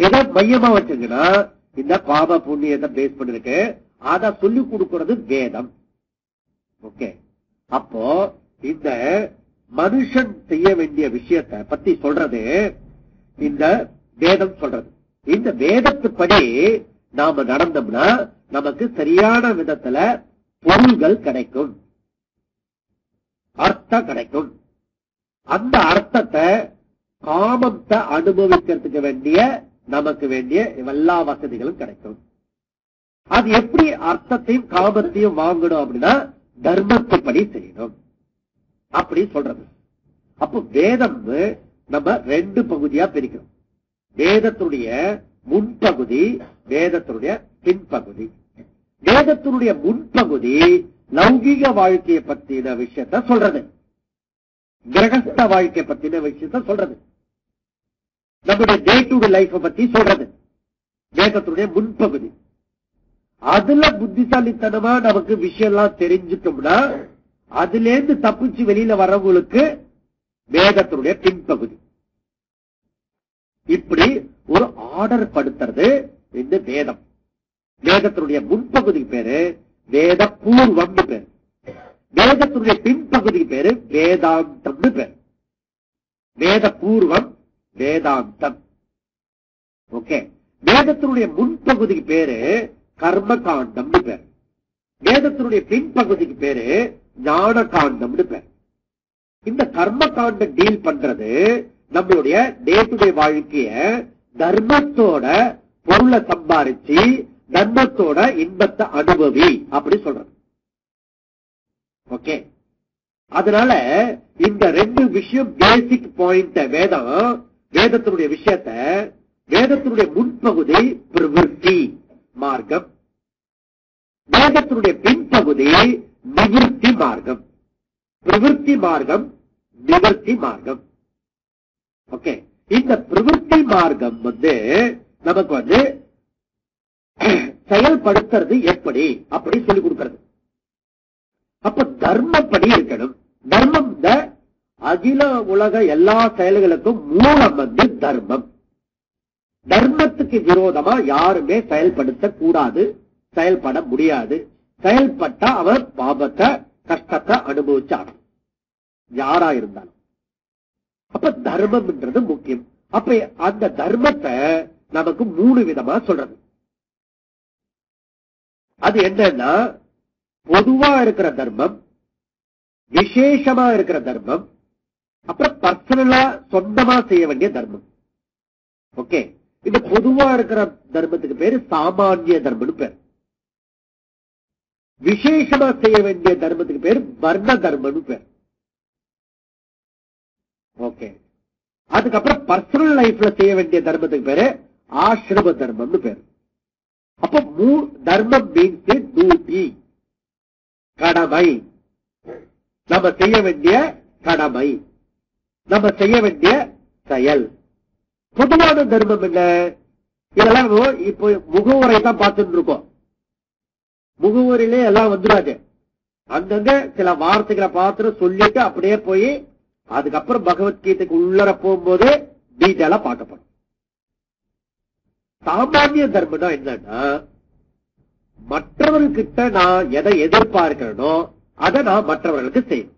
எதை மையமா வச்சுங்கன்னா இந்த பாப புண்ணியத்தை பேஸ் பண்ணிருக்கு. அதை சொல்லிக் கொடுக்கிறது வேதம். ஓகே, அப்போ இந்த மனுஷன் செய்ய வேண்டிய விஷயத்தை பத்தி சொல்றது இந்த வேதம் சொல்றது. இந்த வேதத்துப்படி நாம நடந்தோம்னா நமக்கு சரியான விதத்துல பொருள்கள் கிடைக்கும், அர்த்தம் கிடைக்கும். அந்த அர்த்தத்தை காமத்தை அனுபவிக்கிறதுக்கு வேண்டிய நமக்கு வேண்டிய எல்லா வசதிகளும் கிடைக்கும். அது எப்படி அர்த்தத்தையும் காமத்தையும் வாங்கணும் அப்படின்னா தர்மத்துப்படி செய்யணும் அப்படி சொல்றது. அப்போ வேதம் நம்ம 2 பகுதியா பிரிக்கிறோம். வேதத்துடைய முன்பகுதி, வேதத்தினுடைய பின்பகுதி. வேதத்தினுடைய முன்பகுதி லௌகிக வாழ்க்கையை பத்தின விஷயத்த சொல்றது, கிரகஸ்த வாழ்க்கை பத்தின விஷயத்த சொல்றது, நம்முடைய டே டு டே லைஃப் பத்தி சொல்றது வேதத்தினுடைய முன்பகுதி. அதுல புத்திசாலித்தனமா நமக்கு விஷயம் எல்லாம் தெரிஞ்சுட்டோம்னா அதுல இருந்து தப்பிச்சு வெளியில வர்றவங்களுக்கு வேதத்தினுடைய பின்பகுதி. இப்படி ஒரு ஆர்டர் படுத்துறது இந்த வேதம். வேதத்தினுடைய முன்பகுதி பேரு வேத பூர்வம் பேரு, வேதத்தினுடைய பின்பகுதி பேரு வேதாந்தம் பேரு. வேத பூர்வம், வேதாந்தம். ஓகே, வேதத்தினுடைய முன்பகுதிக்கு பேரு கர்ம காண்டம் பேரு, வேதத்தினுடைய பின்பகுதிக்கு பேரு ஞான காண்டம் பேரு. இந்த கர்ம காண்டம் டீல் பண்றது நம்மளுடைய டே டு டே வாழ்க்கைய தர்மத்தோட பொருளை சம்பாரிச்சு தர்மத்தோட இன்பத்தை அனுபவி அப்படி சொல்றது. ஓகே, அதனால இந்த 2 விஷயம் பேசிக் பாயிண்ட். வேதத்தினுடைய விஷயத்த, வேதத்தினுடைய முன்பகுதி பிரவிற்த்தி, மார்க்கம், வேதத்தினுடைய பின்பகுதி நிவிருத்தி மார்க்கம். பிரவிற்த்தி மார்க்கம், நிவர்த்தி மார்க்கம். ஓகே, இந்த பிரவிற்த்தி மார்க்கம் நமக்கு செயல்படுத்துறது எப்படி அப்படி சொல்லிக் கொடுக்கிறது. அப்ப தர்மப்படி இருக்கணும். தர்மம் அகில உலக எல்லா செயல்களுக்கும் மூலம் தர்மம். தர்மத்துக்கு விரோதமா யாருமே செயல்படுத்த கூடாது, செயல்பட முடியாது. செயல்பட்டா அவர் பாபத்தை கஷ்டத்தை அனுபவிச்சார் யாரா இருந்தாலும். அப்ப தர்மம்ன்றது முக்கியம். அப்ப அந்த தர்மத்தை நமக்கு 3 விதமா சொல்றது. அது என்னன்னா, பொதுவா இருக்கிற தர்மம், விசேஷமா இருக்கிற தர்மம், அப்புறம் பர்சனலா சொந்தமா செய்ய வேண்டிய தர்மம். ஓகே, இந்த பொதுவா இருக்கிற தர்மத்துக்கு பேரு சாமானிய தர்மம்னு பேர். விசேஷமா செய்ய வேண்டிய தர்மத்துக்கு பேரு வர்ண தர்மம்னு பேர். ஓகே, அதுக்கப்புறம் பர்சனல் லைஃப்ல செய்ய வேண்டிய தர்மத்துக்கு பேரு ஆசிரம தர்மம்னு பேரு. அப்ப தர்மம் மீன்ஸ் டியூட்டி, கடமை. நம்ம செய்ய வேண்டிய கடமை, நம்ம செய்ய வேண்டிய செயல். பொதுவான தர்மம் என்ன? இதெல்லாம் இப்போ முகவுரை தான் பார்த்துட்டு இருக்கோம். முகவுரையிலே எல்லாம் வந்துடாது. அங்கங்க சில வார்த்தைகளை பார்த்து சொல்லிட்டு அப்படியே போய் அதுக்கப்புறம் பகவத்கீதைக்கு உள்ளர போகும்போது டீட்டெயிலா பார்க்கப்படும். சாமானிய தர்மம் தான் என்னன்னா, மற்றவர்கிட்ட நான் எதை எதிர்பார்க்கிறேனோ அதை நான் மற்றவர்களுக்கு செய்யணும்.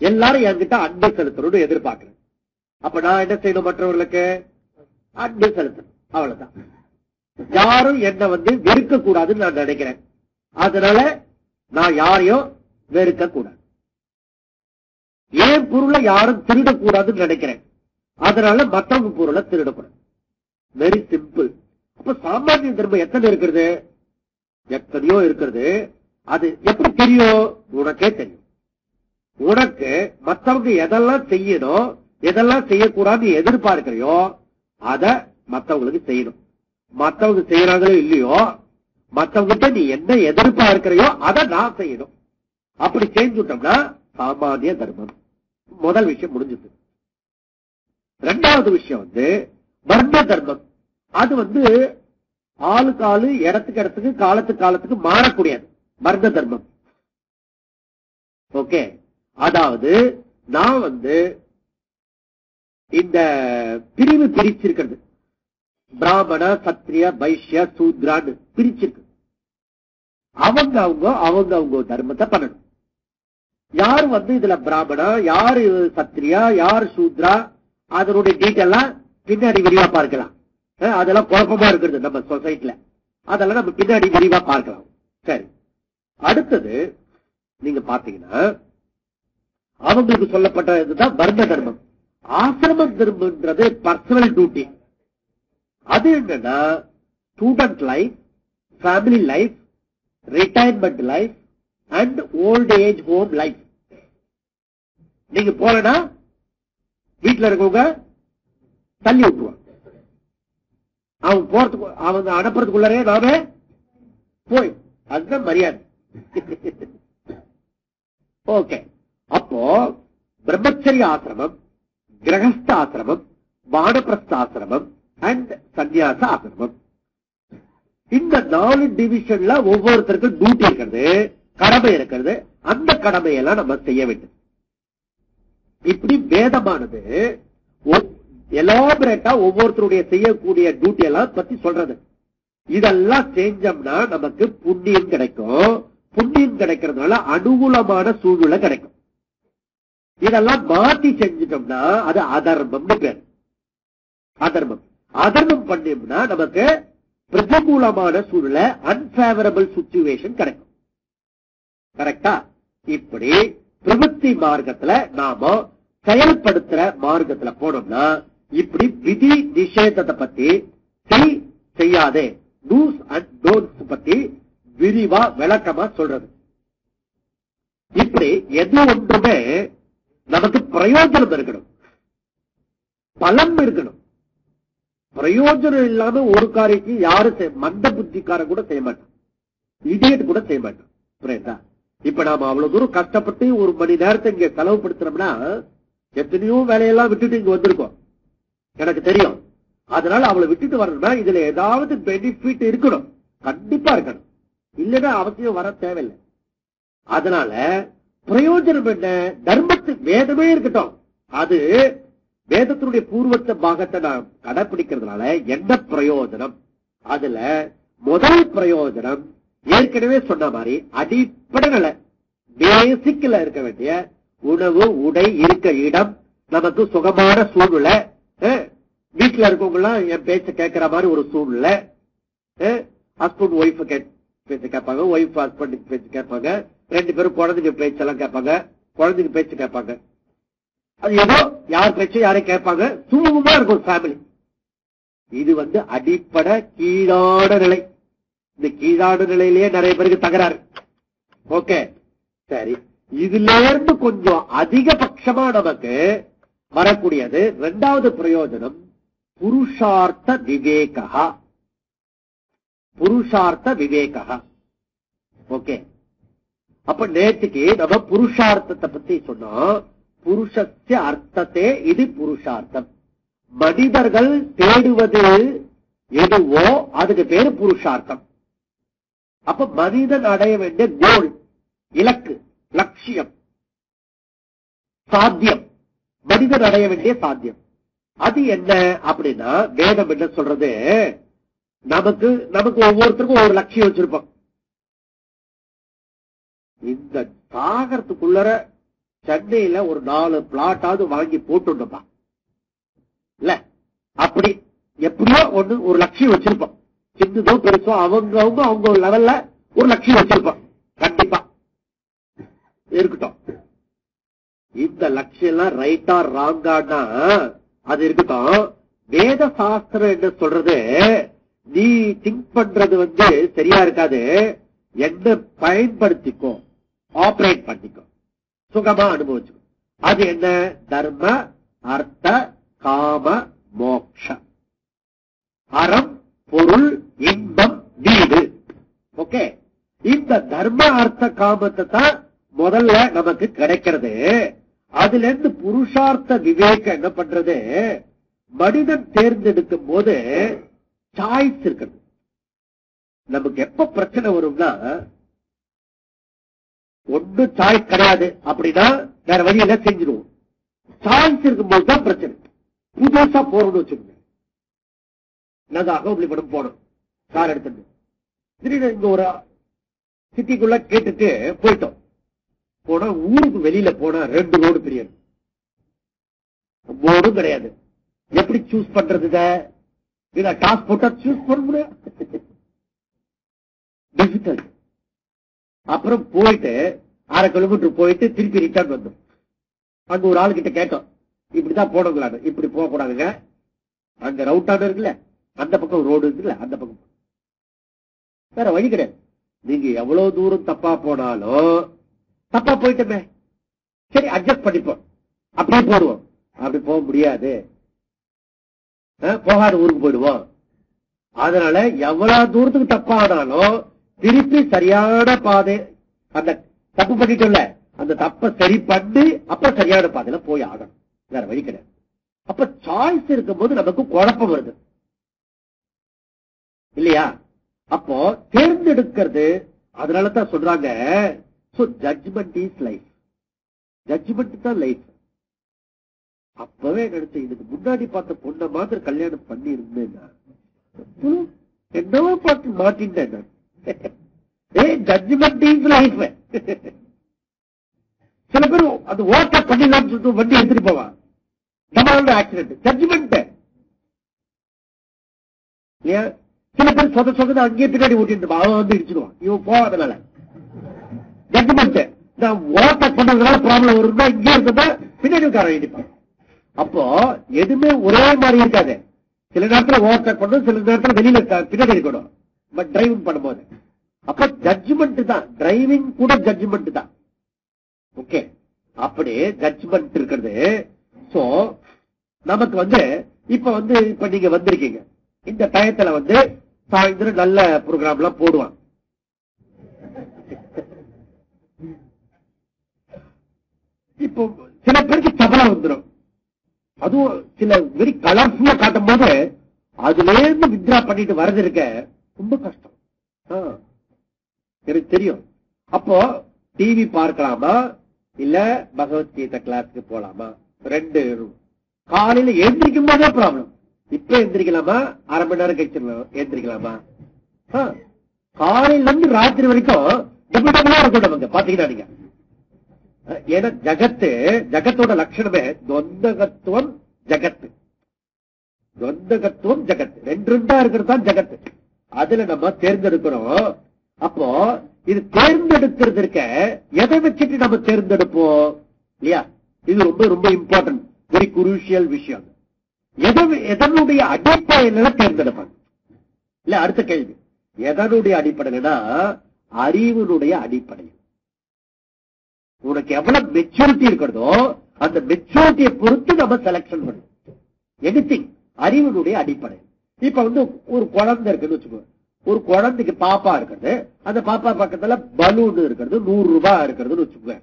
எல்லாரும் என்கிட்ட அன்பு செலுத்தணும்னு எதிர்பார்க்கிறேன். அப்ப நான் என்ன செய்யணும்? மற்றவர்களுக்கு அன்பு செலுத்தணும். அவ்வளவுதான். யாரும் என்ன வெறுக்க கூடாதுன்னு நான் நினைக்கிறேன். அதனால நான் யாரையும் வெறுக்க கூடாது. ஏன் பொருளை யாரும் திருடக்கூடாதுன்னு நினைக்கிறேன். அதனால மற்றவங்க பொருளை திருடக்கூடாது. Very simple. அப்ப சாமானிய தர்மம் எத்தனை இருக்கிறது? எத்தனையோ இருக்கிறது. அது எப்படி தெரியும்? உனக்கே தெரியும். உனக்கு மற்றவங்க எதெல்லாம் செய்யணும், எதெல்லாம் செய்யக்கூடாது எதிர்பார்க்கிறையோ அத மற்றவங்களுக்கு செய்யணும். மற்றவங்க செய்யறாங்களோ இல்லையோ, மற்றவங்கிட்ட நீ என்ன எதிர்பார்க்கிறையோ அதை நான் செய்யணும். அப்படி செஞ்சுட்டோம்னா சாமானிய தர்மம். முதல் விஷயம் முடிஞ்சது. 2வது விஷயம் வர்ண தர்மம். அது ஆளுக்கு ஆளு, இடத்துக்கு இடத்துக்கு, காலத்துக்கு காலத்துக்கு மாறக்கூடியது வர்ண தர்மம். ஓகே, அதாவது நான் இந்த பிரிவு பிரிச்சிருக்கிறது. பிராமண, சத்திரிய, வைஷ்ய, சூத்ரான்னு பிரிச்சிருக்கு. அவங்க அவங்க தர்மத்தை பண்ணணும். யாரு இதுல பிராமணா, யாரு சத்திரியா, யாரு சூத்ரா, அதனுடைய டீட்டெயிலாம் பின்னாடி விரிவா பார்க்கலாம். அதெல்லாம் குழப்பமா இருக்கிறது நம்ம சொசைட்டில. அதெல்லாம் நம்ம பின்னாடி விரிவா பார்க்கலாம். சரி, அடுத்தது நீங்க பாத்தீங்கன்னா அவங்களுக்கு சொல்லப்பட்ட இதுதான் வர்ண தர்மம். ஆசிரம தர்மம்ன்றது பர்சனல் டியூட்டி. அது என்னன்னா student life, family life, retirement life and old age home life. நீங்க போலனா வீட்டுல இருக்கவங்க தள்ளி விட்டுருவாங்க. அவங்க போறதுக்கு, அவங்க அனுப்புறதுக்குள்ளரே நாம போய், அதுதான் மரியாதை. ஓகே, அப்போ பிரம்மச்சரிய ஆசிரமம், கிரகஸ்த ஆசிரமம், வானப்பிரஸ்த ஆசிரமம் அண்ட் சன்னியாச ஆசிரமம். இந்த 4 டிவிஷன்ல ஒவ்வொருத்தருக்கும் டியூட்டி இருக்கிறது, கடமை இருக்கிறது. அந்த கடமையெல்லாம் நம்ம செய்ய வேண்டும். இப்படி வேதமானது எலாபரேட்டா ஒவ்வொருத்தருடைய செய்யக்கூடிய டியூட்டி எல்லாம் பத்தி சொல்றது. இதெல்லாம் செஞ்சோம்னா நமக்கு புண்ணியம் கிடைக்கும். புண்ணியம் கிடைக்கிறதுனால அனுகூலமான சூழ்நிலை கிடைக்கும். இதெல்லாம் மாத்தி செஞ்சிட்டோம்னா அது அதர்மம்னு பேர். அதர்மம். அதர்மம் பண்ணோம்னா நமக்கு பிரதிகூலமான சூழ்நிலை, அன்பேவரபிள் சிச்சுவேஷன் கிடைக்கும். கரெக்டா? இப்படி பிரவೃತ್ತಿ மார்க்கத்துல நாம செயல்படுத்துற மார்க்கத்துல போனோம்னா இப்படி விதி நிஷேதத்தை பத்தி, செய்யாதே, டூஸ் அண்ட் டோன்ட்ஸ் பத்தி விரிவா விளக்கமா சொல்றது. இப்படி எது ஒன்றுமே நமக்கு பிரயோஜனம் இருக்கணும், பலம் இருக்கணும். பிரயோஜனம் இல்லாம ஒரு காரியத்தை யாரும் மந்த புத்திக்காரன் கூட செய்ய மாட்டான், இடியட் கூட செய்ய மாட்டான். புரியுதா? இப்ப நாம அவ்வளவு தூரம் கஷ்டப்பட்டு ஒரு மணி நேரத்தை இங்க செலவுபடுத்துறோம்னா எத்தனையோ வேலையெல்லாம் விட்டுட்டு இங்க வந்திருக்கோம், எனக்கு தெரியும். அதனால அவளை விட்டுட்டு வரணும்னா இதுல ஏதாவது பெனிஃபிட் இருக்கணும், கண்டிப்பா இருக்கணும், இல்லைன்னா அவசியம் வர தேவையில்லை. அதனால பிரயோஜனம் என்ன? தர்மத்து வேதமே இருக்கட்டும், அது வேதத்தினுடைய பூர்வத்த பாகத்தை நான் கடைபிடிக்கிறதுனால என்ன பிரயோஜனம்? அதுல முதல் பிரயோஜனம் ஏற்கனவே சொன்ன மாதிரி அடிப்படை நிலை பேசிக்ல இருக்க வேண்டிய உணவு, உடை, இருக்க இடம், நமக்கு சுகமான சூழ்நிலை, வீட்டுல இருக்கவங்க எல்லாம் என் பேச்ச கேட்கிற மாதிரி ஒரு சூழ்நிலை, ஹஸ்பண்ட் ஒய்ஃப் பேச்சு கேட்பாங்க, ஒய்ஃப் ஹஸ்பண்ட் பேச்சு கேட்பாங்க, 2 பேரும் குழந்தைங்க பேச்செல்லாம் கேட்பாங்க, குழந்தைங்க பேச்சு கேட்பாங்க. அது ஏதோ யார் பேச்சும் யாரையும் கேட்பாங்க, சுமூகமா இருக்கும் ஃபேமிலி. இது அடிப்படை கீழான நிலை. இந்த கீழான நிலையிலேயே நிறைய பேருக்கு தகராறு. ஓகே, சரி. இதுல இருந்து கொஞ்சம் அதிகபட்சமா நமக்கு வரக்கூடியது இரண்டாவது பிரயோஜனம் புருஷார்த்த விவேகா. புருஷார்த்த விவேகா. ஓகே, அப்ப நேற்றுக்கு நம்ம புருஷார்த்தத்தை பத்தி சொன்னோம். புருஷஸ்ய அர்த்தத்தே இது புருஷார்த்தம். மனிதர்கள் தேடுவது எதுவோ அதுக்கு பேரு புருஷார்த்தம். அப்ப மனிதன் அடைய வேண்டிய கோல், இலக்கு, லட்சியம், சாத்தியம், மனிதன் அடைய வேண்டிய சாத்தியம் அது என்ன அப்படின்னா, வேதம் என்ன சொல்றது? நமக்கு ஒவ்வொருத்தருக்கும் ஒரு லட்சியம் வச்சிருப்போம். இந்த சாகரத்துக்குள்ளர சென்னையில ஒரு 4 பிளாட்டாவது வாங்கி போட்டுப்பா இல்ல, அப்படி எப்படியோ ஒரு லட்சியம் வச்சிருப்போம். சின்னதோ பெருசோ அவங்க லெவல்ல ஒரு லட்சியம் வச்சிருப்போம், கண்டிப்பா இருக்கட்டும். இந்த லட்சியம் எல்லாம் ரைட்டா ராங்கானா அது இருக்கட்டும். வேத சாஸ்திரம் என்ன சொல்றது? நீ திங்க் பண்றது சரியா இருக்காது, என்ன பயன்படுத்திக்கோ, ஆபரேட் பண்ணிக்கோ, சுகமா அனுபவிச்சுக்கோ. அது என்ன? தர்ம, அர்த்த, காம, மோக்ஷ. அறம், பொருள், இன்பம், வீடு. ஓகே, இந்த தர்ம அர்த்த காமத்தை தான் முதல்ல நமக்கு கிடைக்கிறது. அதுல இருந்து புருஷார்த்த விவேகம் என்ன பண்றது? மனிதன் தேர்ந்தெடுக்கும் போது சாய்ஸ் இருக்கிறது. நமக்கு எப்ப பிரச்சனை வரும்னா, ஒண்ணு சாய்ஸ் கிடையாது அப்படின்னா வேற வழியில செஞ்சிருவோம். சாய்ஸ் இருக்கும்போது தான் பிரச்சனை. புதுசா போறோம்னு வச்சுக்கோங்க, நகாகம் போனோம், கார் எடுத்துட்டு திடீர்னு இங்க ஒரு சிட்டிக்குள்ள கேட்டுட்டு போயிட்டோம். போனா ஊருக்கு வெளியில போனா 2 ரோடு பிரியும், போர்டும் கிடையாது. எப்படி சூஸ் பண்றது? டாஸ் போட்டா சூஸ் பண்ண முடியாது, டிஃபிகல்ட். அப்புறம் போயிட்டு 1/2 கிலோமீட்டர் போயிட்டு திருப்பி ரிட்டர்ன் வந்தோம். அங்க ஒரு ஆள் கிட்ட கேட்டோம், இப்படிதான் போனோங்களான்னு. இப்படி போக கூடாதுங்க, அங்க ரவுட்டான இருக்குல்ல, அந்த பக்கம் ரோடு இருக்குல்ல, அந்த பக்கம் வேற வழி கிடையாது. நீங்க எவ்வளவு தூரம் தப்பா போனாலும், தப்பா போயிட்டோமே சரி அட்ஜஸ்ட் பண்ணிப்போம், அப்படியே போடுவோம். அப்படி போக முடியாது, போகாத ஊருக்கு போயிடுவோம். அதனால எவ்வளவு தூரத்துக்கு தப்பா ஆனாலும் திருப்பி சரியான பாதை, அந்த தப்பு பண்ணிட்டோம்ல, அந்த தப்ப சரி பண்ணி அப்ப சரியான பாதையில போய் ஆகணும், வேற வழி கிடையாது. அப்ப சாய்ஸ் இருக்கும் போது நமக்கு குழப்பம் வருது இல்லையா? அப்போ தேர்ந்தெடுக்கிறது. அதனாலதான் சொல்றாங்க, ஜட்ஜ்மெண்ட் இஸ் லைஃப். ஜட்ஜ்மெண்ட் தான் லைஃப். அப்பவே நினைச்ச, இதுக்கு முன்னாடி பார்த்த பொண்ணை மாத்திரம் கல்யாணம் பண்ணி இருந்தேன்னா என்னவோ பார்த்து மாட்டின். Judgement is life. சில பேர் அது ஓட்ட பண்ணிடலாம்னு சொல்லிட்டு வண்டி எடுத்துட்டு போவான், ஆக்சிடென்ட். ஜட்ஜ்மெண்ட் இல்லையா? சில பேர் சொத அங்கேயே பின்னாடி ஓட்டிட்டு அவன் இடிச்சிடுவான், இவன் போகாதனால. ஜட்ஜ்மெண்ட். நான் ஓட்ட பண்ணதுனால ப்ராப்ளம் வரும்னா இங்கே இருக்கிறதா பின்னாடி காரன் இடிப்பான். அப்போ எதுவுமே ஒரே மாதிரி இருக்காது. சில நேரத்துல ஓவர்டேக் பண்ணணும், சில நேரத்துல வெளியில பின்னாடி இருக்கணும், பட் டிரைவிங் பண்ணும்போது. அப்ப ஜட்ஜ்மெண்ட் தான், டிரைவிங் கூட ஜட்ஜ்மெண்ட் தான். ஓகே, அப்படி ஜட்ஜ்மெண்ட் இருக்கிறது. சோ நமக்கு இப்ப நீங்க வந்திருக்கீங்க, இந்த டயத்துல சாயந்தரம் நல்ல ப்ரோக்ராம் எல்லாம் போடுவான். இப்போ சில பேருக்கு தபலா வந்துடும், அதுவும் சில வெரி கலர்ஃபுல்லா காட்டும் போது அதுல இருந்து வித்ரா பண்ணிட்டு வரது இருக்க ரொம்ப கஷ்டம். எனக்கு தெரியும். அப்போ டிவி பார்க்கலாமா இல்ல பகவத்கீதை கிளாஸ்க்கு போலாமா, ரெண்டு. காலையில எழுந்திரிக்கும் போதே ப்ராப்ளம். இப்ப எந்திரிக்கலாமா, அரை மணி நேரம் கழிச்சு எந்திரிக்கலாமா, காலையில இருந்து ராத்திரி வரைக்கும் இருக்கும் நமக்கு. பாத்தீங்கன்னா நீங்க ஏன்னா ஜகத்தோட லட்சணமே தொந்தகத்துவம் ஜகத்து, தொந்தகத்துவம் ஜகத்து, ரெண்டா இருக்கிறது தான் ஜகத்து. அதுல நம்ம தேர்ந்தெடுக்கிறோம். அப்போ இது தேர்ந்தெடுக்கிறது இருக்க, எதை வச்சுட்டு நம்ம தேர்ந்தெடுப்போம் இல்லையா? இது ரொம்ப ரொம்ப இம்பார்ட்டன்ட், வெரி குரூஷியல் விஷயம். எதனுடைய அடிப்படையில தேர்ந்தெடுப்பாங்க இல்ல? அடுத்த கேள்வி, எதனுடைய அடிப்படையிலனா அறிவினுடைய அடிப்படையில். உனக்கு எவ்வளவு மெச்சூரிட்டி இருக்கிறதோ அந்த மெச்சூரிட்டியை பொறுத்து நம்ம செலக்ஷன் பண்ணுவோம். எனிதிங் அறிவினுடைய அடிப்படை. இப்ப ஒரு குழந்தை இருக்குன்னு வச்சுக்கோ, ஒரு குழந்தைக்கு பாப்பா இருக்கிறது, அந்த பாப்பா பக்கத்துல பலூன் இருக்கிறது, 100 ரூபாய் இருக்கிறதுன்னு வச்சுக்கோ.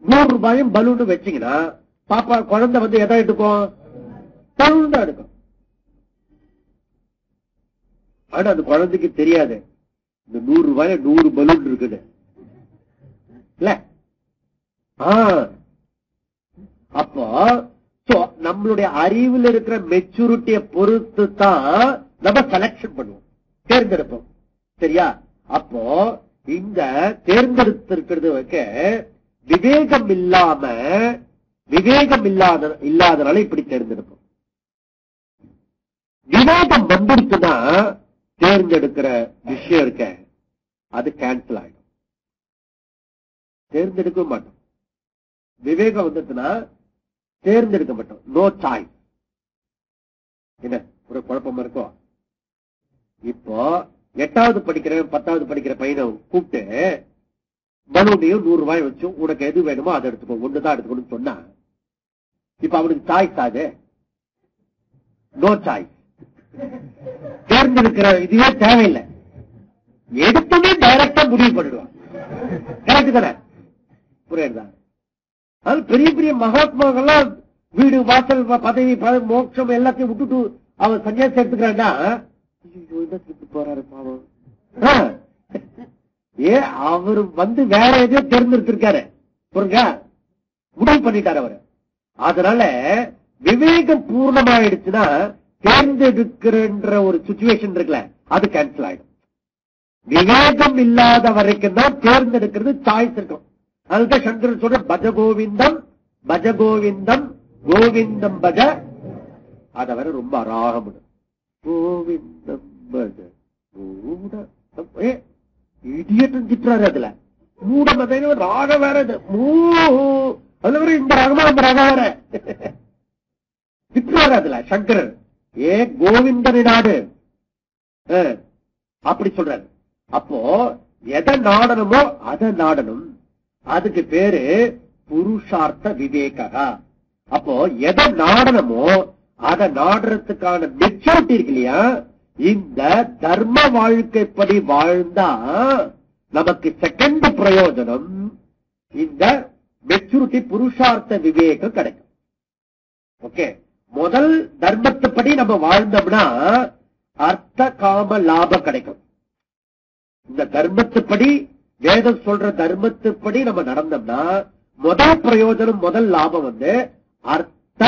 100 ரூபாயும் பலூன் வச்சீங்கன்னா பாப்பா குழந்தை எதை எடுக்கும்? பலூன் தான் எடுக்கும். ஆனா அந்த குழந்தைக்கு தெரியாது இந்த 100 ரூபாயில 100 பலூன் இருக்குது இல்ல. அப்போ நம்மளுடைய அறிவில் இருக்கிற மெச்சூரிட்டியை பொறுத்து தான் நம்ம செலக்ஷன் பண்ணுவோம், தேர்ந்தெடுப்போம். சரியா? அப்போ இந்த தேர்ந்தெடுத்திருக்கிறது விவேகம் இல்லாதனால இப்படி தேர்ந்தெடுப்போம். விவேகம் வந்துருச்சுன்னா தேர்ந்தெடுக்கிற விஷயம் இருக்க அது கேன்சல் ஆயிடும், தேர்ந்தெடுக்க மாட்டோம். விவேகம் வந்துச்சுன்னா தேர்ந்தெடுக்க மாட்டோம், நோ சாய்ஸ். என்ன ஒரு குழப்பமா இருக்கும். இப்போ 8வது படிக்கிற 10வது படிக்கிற பையனை கூப்பிட்டு பலூனையும் 100 ரூபாய் வச்சு உனக்கு எது வேணுமோ அதை எடுத்துக்கோ, ஒண்ணுதான் எடுத்துக்கணும்னு சொன்னா இப்ப அவனுக்கு சாய்ஸ் ஆகுது, நோ சாய்ஸ். தேர்ந்தெடுக்கிற இதுவே தேவையில்லை, எடுத்தமே டைரக்டா முடிவு பண்ணிடுவான். கரெக்ட் தானே? புரியுதா? அது பெரிய பெரிய மகாத்மாக்கள்லாம் வீடு வாசல் பதவி மோட்சம் எல்லாத்தையும் விட்டுட்டு அவன் சன்னியாசம் எடுத்துக்கிறான்னா போறாரு பாவம். அவரு வேற எதையோ தேர்ந்தெடுத்திருக்காரு, புரியுங்க, முடிவு பண்ணிட்டாரு அவரு. அதனால விவேகம் பூர்ணமாயிடுச்சுன்னா தேர்ந்தெடுக்கிற ஒரு சிச்சுவேஷன் இருக்குல்ல அது கேன்சல் ஆயிடும். விவேகம் இல்லாத வரைக்கும் தான் தேர்ந்தெடுக்கிறது சாய்ஸ் இருக்கும். அதுதான் சங்கரன் சொல்ற பஜ கோவிந்தம் பஜ கோவிந்தம் கோவிந்தம் பஜ. அத வர ரொம்ப அராகம் கோவிந்தம் பஜ இடியட்டும் திட்டுறாரு. அதுல மூடம் ராக வேற, அதுல வர இந்த ராகமா அந்த ராகம் வேற திட்டுறாரு அதுல சங்கரன். கோவிந்தனி நாடு அப்படி சொல்றாரு. அப்போ எதை நாடணுமோ அதை நாடணும், அதுக்கு பேரு புருஷார்த்த விவேகா. அப்போ எதை நாடணுமோ அதை நாடுறதுக்கான மெச்சூரிட்டி இருக்கு இல்லையா? இந்த தர்ம வாழ்க்கைப்படி வாழ்ந்தா நமக்கு செகண்ட் பிரயோஜனம் இந்த மெச்சூரிட்டி புருஷார்த்த விவேகம் கிடைக்கும். ஓகே, முதல் தர்மத்துப்படி நம்ம வாழ்ந்தோம்னா அர்த்த காம லாபம் கிடைக்கும். இந்த தர்மத்துப்படி வேதம் சொல்ற தர்மத்துப்படி நம்ம நடந்தோம்னா முதல் பிரயோஜனம் முதல் லாபம் அர்த்த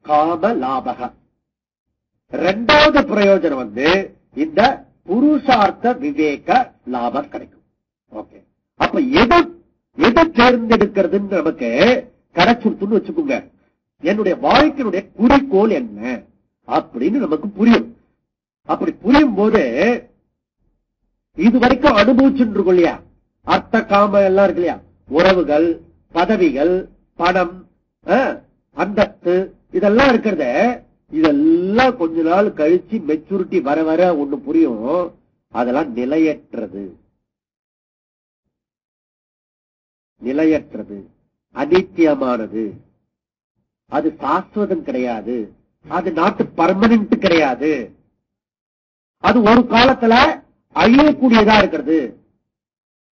காம லாபக. இரண்டாவது பிரயோஜனம் இந்த புருஷார்த்த விவேக லாபம் கிடைக்கும். ஓகே, அப்ப எதை தேர்ந்தெடுக்கிறதுன்னு நமக்கு கிடைச்சிருக்குன்னு வச்சுக்கோங்க. என்னுடைய வாழ்க்கையினுடைய குறிக்கோள் என்ன அப்படின்னு நமக்கு புரியும். அப்படி புரியும் போது இதுவரைக்கும் அனுபவிச்சுட்டு இருக்கோம் இல்லையா, அர்த்த காம எல்லாம் இருக்கு இல்லையா, உறவுகள், பதவிகள், பணம், அந்தஸ்து, இதெல்லாம் இருக்கிறத இதெல்லாம் கொஞ்ச நாள் கழிச்சு மெச்சூரிட்டி வர வர ஒண்ணு புரியும், அதெல்லாம் நிலையற்றது, நிலையற்றது, அனித்தியமானது, அது சாஸ்வதம் கிடையாது, அது நாட்டு பர்மனன்ட் கிடையாது. அது ஒரு காலத்துல அழியக்கூடியதா இருக்கிறது.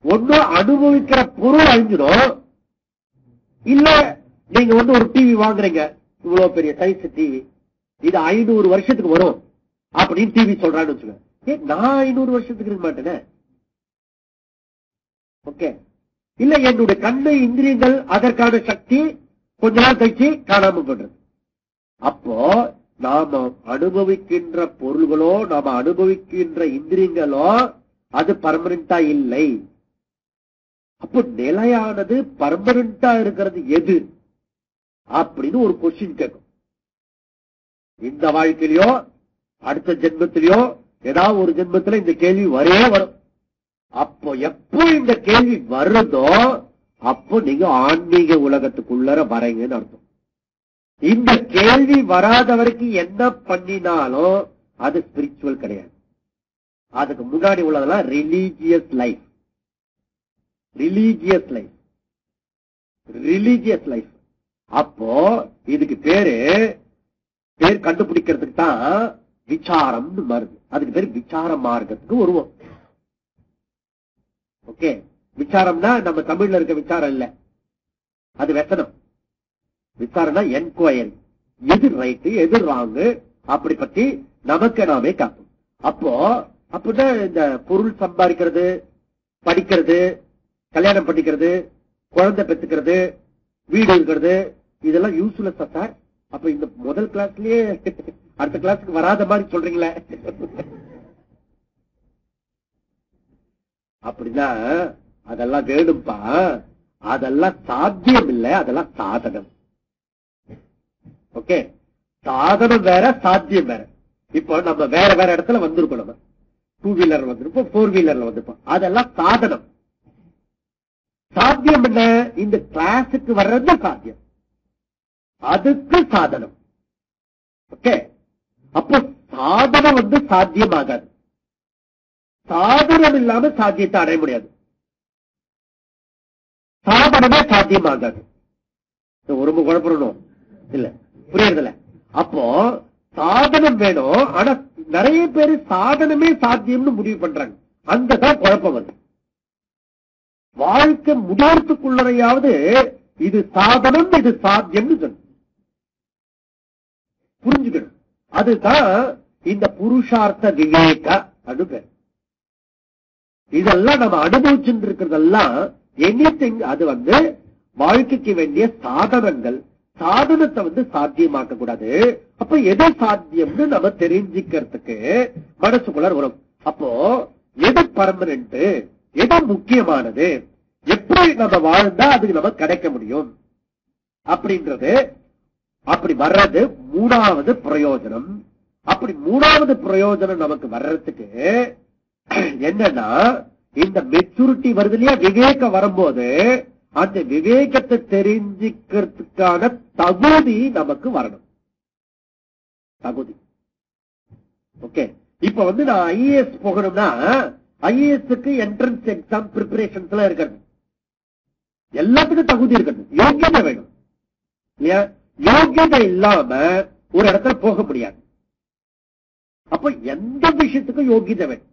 ஒண்ணு அனுபவிக்கிற பொருள் அழிஞ்சிடும், இல்ல நீங்க ஒரு டிவி வாங்குறீங்க, இவ்வளவு பெரிய சைஸ் டிவி, இது 500 வருஷத்துக்கு வரும் அப்படின்னு டிவி சொல்றான்னு வச்சுக்கோங்க. நான் 500 வருஷத்துக்கு இருக்க மாட்டேனே. ஓகே, இல்ல என்னுடைய கண்ணு இந்திரியங்கள் அதற்கான சக்தி கொஞ்ச நாள் கழிச்சு காணாம போடுறது. அப்போ நாம அனுபவிக்கின்ற பொருள்களோ நாம அனுபவிக்கின்ற இந்திரியங்களோ அது பர்மனண்டா இல்லை. அப்போ நிலையானது பர்மனண்டா இருக்கிறது எது அப்படின்னு ஒரு கொஸ்டின் கேட்கும். இந்த வாழ்க்கையிலயோ அடுத்த ஜென்மத்திலயோ ஏதாவது ஒரு ஜென்மத்துல இந்த கேள்வி வரும். அப்போ எப்போ இந்த கேள்வி வருதோ அப்போ நீங்க ஆன்மீக உலகத்துக்குள்ளர வரீங்கன்னு அர்த்தம். இந்த கேள்வி வராத வரைக்கும் என்ன பண்ணினாலும் அது ஸ்பிரிச்சுவல் கிடையாது. அதுக்கு முன்னாடி உள்ளதெல்லாம் religious life. Religious life religious life. அப்போ இதுக்கு பேர் கண்டுபிடிக்கிறதுக்கு தான் விசாரம் வருது. அதுக்கு பேர் விசார மார்க்கத்துக்கு வருவோம். ஓகே, விசாரம்னா நம்ம தமிழ்ல இருக்க விசாரம் இல்ல, அது வெசனம். விசாரம்னா என்கொயரி, எது ரைட்டு எது ராங்கு அப்படி பத்தி நமக்கு நாமே காட்டும். அப்போ அப்படிதான் இந்த பொருள் சம்பாதிக்கிறது, படிக்கிறது, கல்யாணம் பண்ணிக்கிறது, குழந்தை பெற்றுக்கிறது, வீடு இருக்கிறது, இதெல்லாம் யூஸ்லெஸ் சார். அப்ப இந்த முதல் கிளாஸ்லயே அடுத்த கிளாஸுக்கு வராத மாதிரி சொல்றீங்களே. அப்படிதான் அதெல்லாம் வேணும்பா, அதெல்லாம் சாத்தியம் இல்லை, அதெல்லாம் சாதனம். ஓகே, சாதனம் வேற சாத்தியம் வேற. இப்போ நம்ம வேற வேற இடத்துல வந்திருக்கோம். நம்ம 2 வீலர் வந்திருப்போம், 4 வீலர்ல வந்திருப்போம், அதெல்லாம் சாதனம். சாத்தியம் என்ன? இந்த கிளாஸுக்கு வர்றது சாத்தியம், அதுக்கு சாதனம். ஓகே, அப்போ சாதனம் சாத்தியமாகாது. சாதனம் இல்லாம சாத்தியத்தை அடைய முடியாது. சாதனமே சாத்தியமாகாது. ஒரு குழப்பணும் இல்ல, புரியறதில்ல. அப்போ சாதனம் வேணும். ஆனா நிறைய பேரு சாதனமே சாத்தியம்னு முடிவு பண்றாங்க. அங்கதான் குழப்பம் வருது. வாழ்க்கை முடியறதுக்குள்ளரையாவது இது சாதனம் இது சாத்தியம்னு சொல்லு, புரிஞ்சுக்கணும். அதுதான் இந்த புருஷார்த்த விவேக அது பேர். இதெல்லாம் நம்ம அனுபவிச்சுட்டு இருக்கிறதெல்லாம் எனிதிங் அது வாழ்க்கைக்கு வேண்டிய சாதனங்கள். சாதனத்தை சாத்தியமாக்க கூடாது. அப்ப எது சாத்தியம்னு நம்ம தெரிஞ்சுக்கிறதுக்கு மனசுக்குள்ள வரும். அப்போ எது பர்மனன்ட், எது முக்கியமானது, எப்படி நம்ம வாழ்ந்தா அதுக்கு நம்ம கிடைக்க முடியும் அப்படின்றது. அப்படி வர்றது மூணாவது பிரயோஜனம். அப்படி மூணாவது பிரயோஜனம் நமக்கு வர்றதுக்கு என்னன்னா, இந்த மெச்சூரிட்டி வருது இல்லையா, விவேகம் வரும்போது அந்த விவேகத்தை தெரிஞ்சுக்கிறதுக்கான தகுதி நமக்கு வரணும். தகுதி. ஓகே, இப்ப நான் ஐஏஎஸ் போகணும்னா ஐஏஎஸ்க்கு என்ட்ரன்ஸ் எக்ஸாம் பிரிப்பரேஷன்ஸ் எல்லாம் இருக்கிறது. எல்லாத்துக்கும் தகுதி இருக்கிறது, யோகியதை வேணும் இல்லையா? யோகியதை இல்லாம ஒரு இடத்துல போக முடியாது. அப்ப எந்த விஷயத்துக்கும் யோகியதை வேணும்.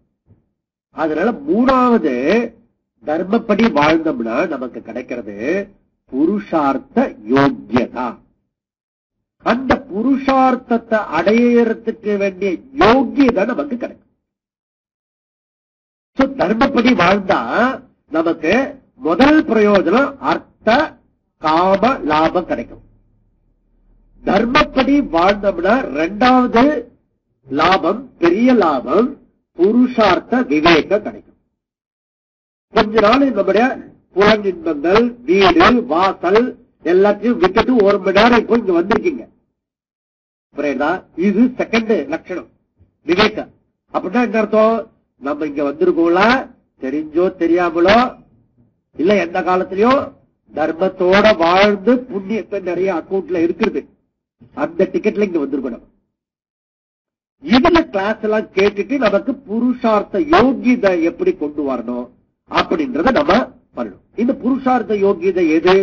அதனால மூணாவது தர்மப்படி வாழ்ந்தோம்னா நமக்கு கிடைக்கிறது புருஷார்த்த யோக்கியதா. அந்த புருஷார்த்தத்தை அடையறதுக்கு வேண்டிய யோக்கியதை நமக்கு கிடைக்கும். தர்மப்படி வாழ்ந்தா நமக்கு முதல் பிரயோஜனம் அர்த்த காம லாபம் கிடைக்கும். தர்மப்படி வாழ்ந்தோம்னா இரண்டாவது லாபம், பெரிய லாபம், புருஷார்த்த விவேகம் கிடைக்கும். கொஞ்ச நாள் நம்முடைய புலனின்பங்கள், வீடு வாசல் எல்லாத்தையும் விட்டுட்டு 1 மணி நேரம் இப்போ இங்க வந்திருக்கீங்க. இது செகண்ட் லட்சணம் விவேகம். அப்படின்னா என்ன அர்த்தம்? நம்ம இங்க வந்திருக்கோம்ல, தெரிஞ்சோ தெரியாமலோ இல்ல எந்த காலத்திலயோ தர்மத்தோட வாழ்ந்து புண்ணியத்தை நிறைய அக்கௌண்ட்ல இருக்குது, அந்த டிக்கெட்ல இங்க வந்திருக்கணும். இதுல கிளாஸ் எல்லாம் கேட்டுட்டு நமக்கு புருஷார்த்த யோகியதை எப்படி கொண்டு வரணும் அப்படின்றத நம்ம பண்ணணும். இந்த புருஷார்த்த யோகியதை எது,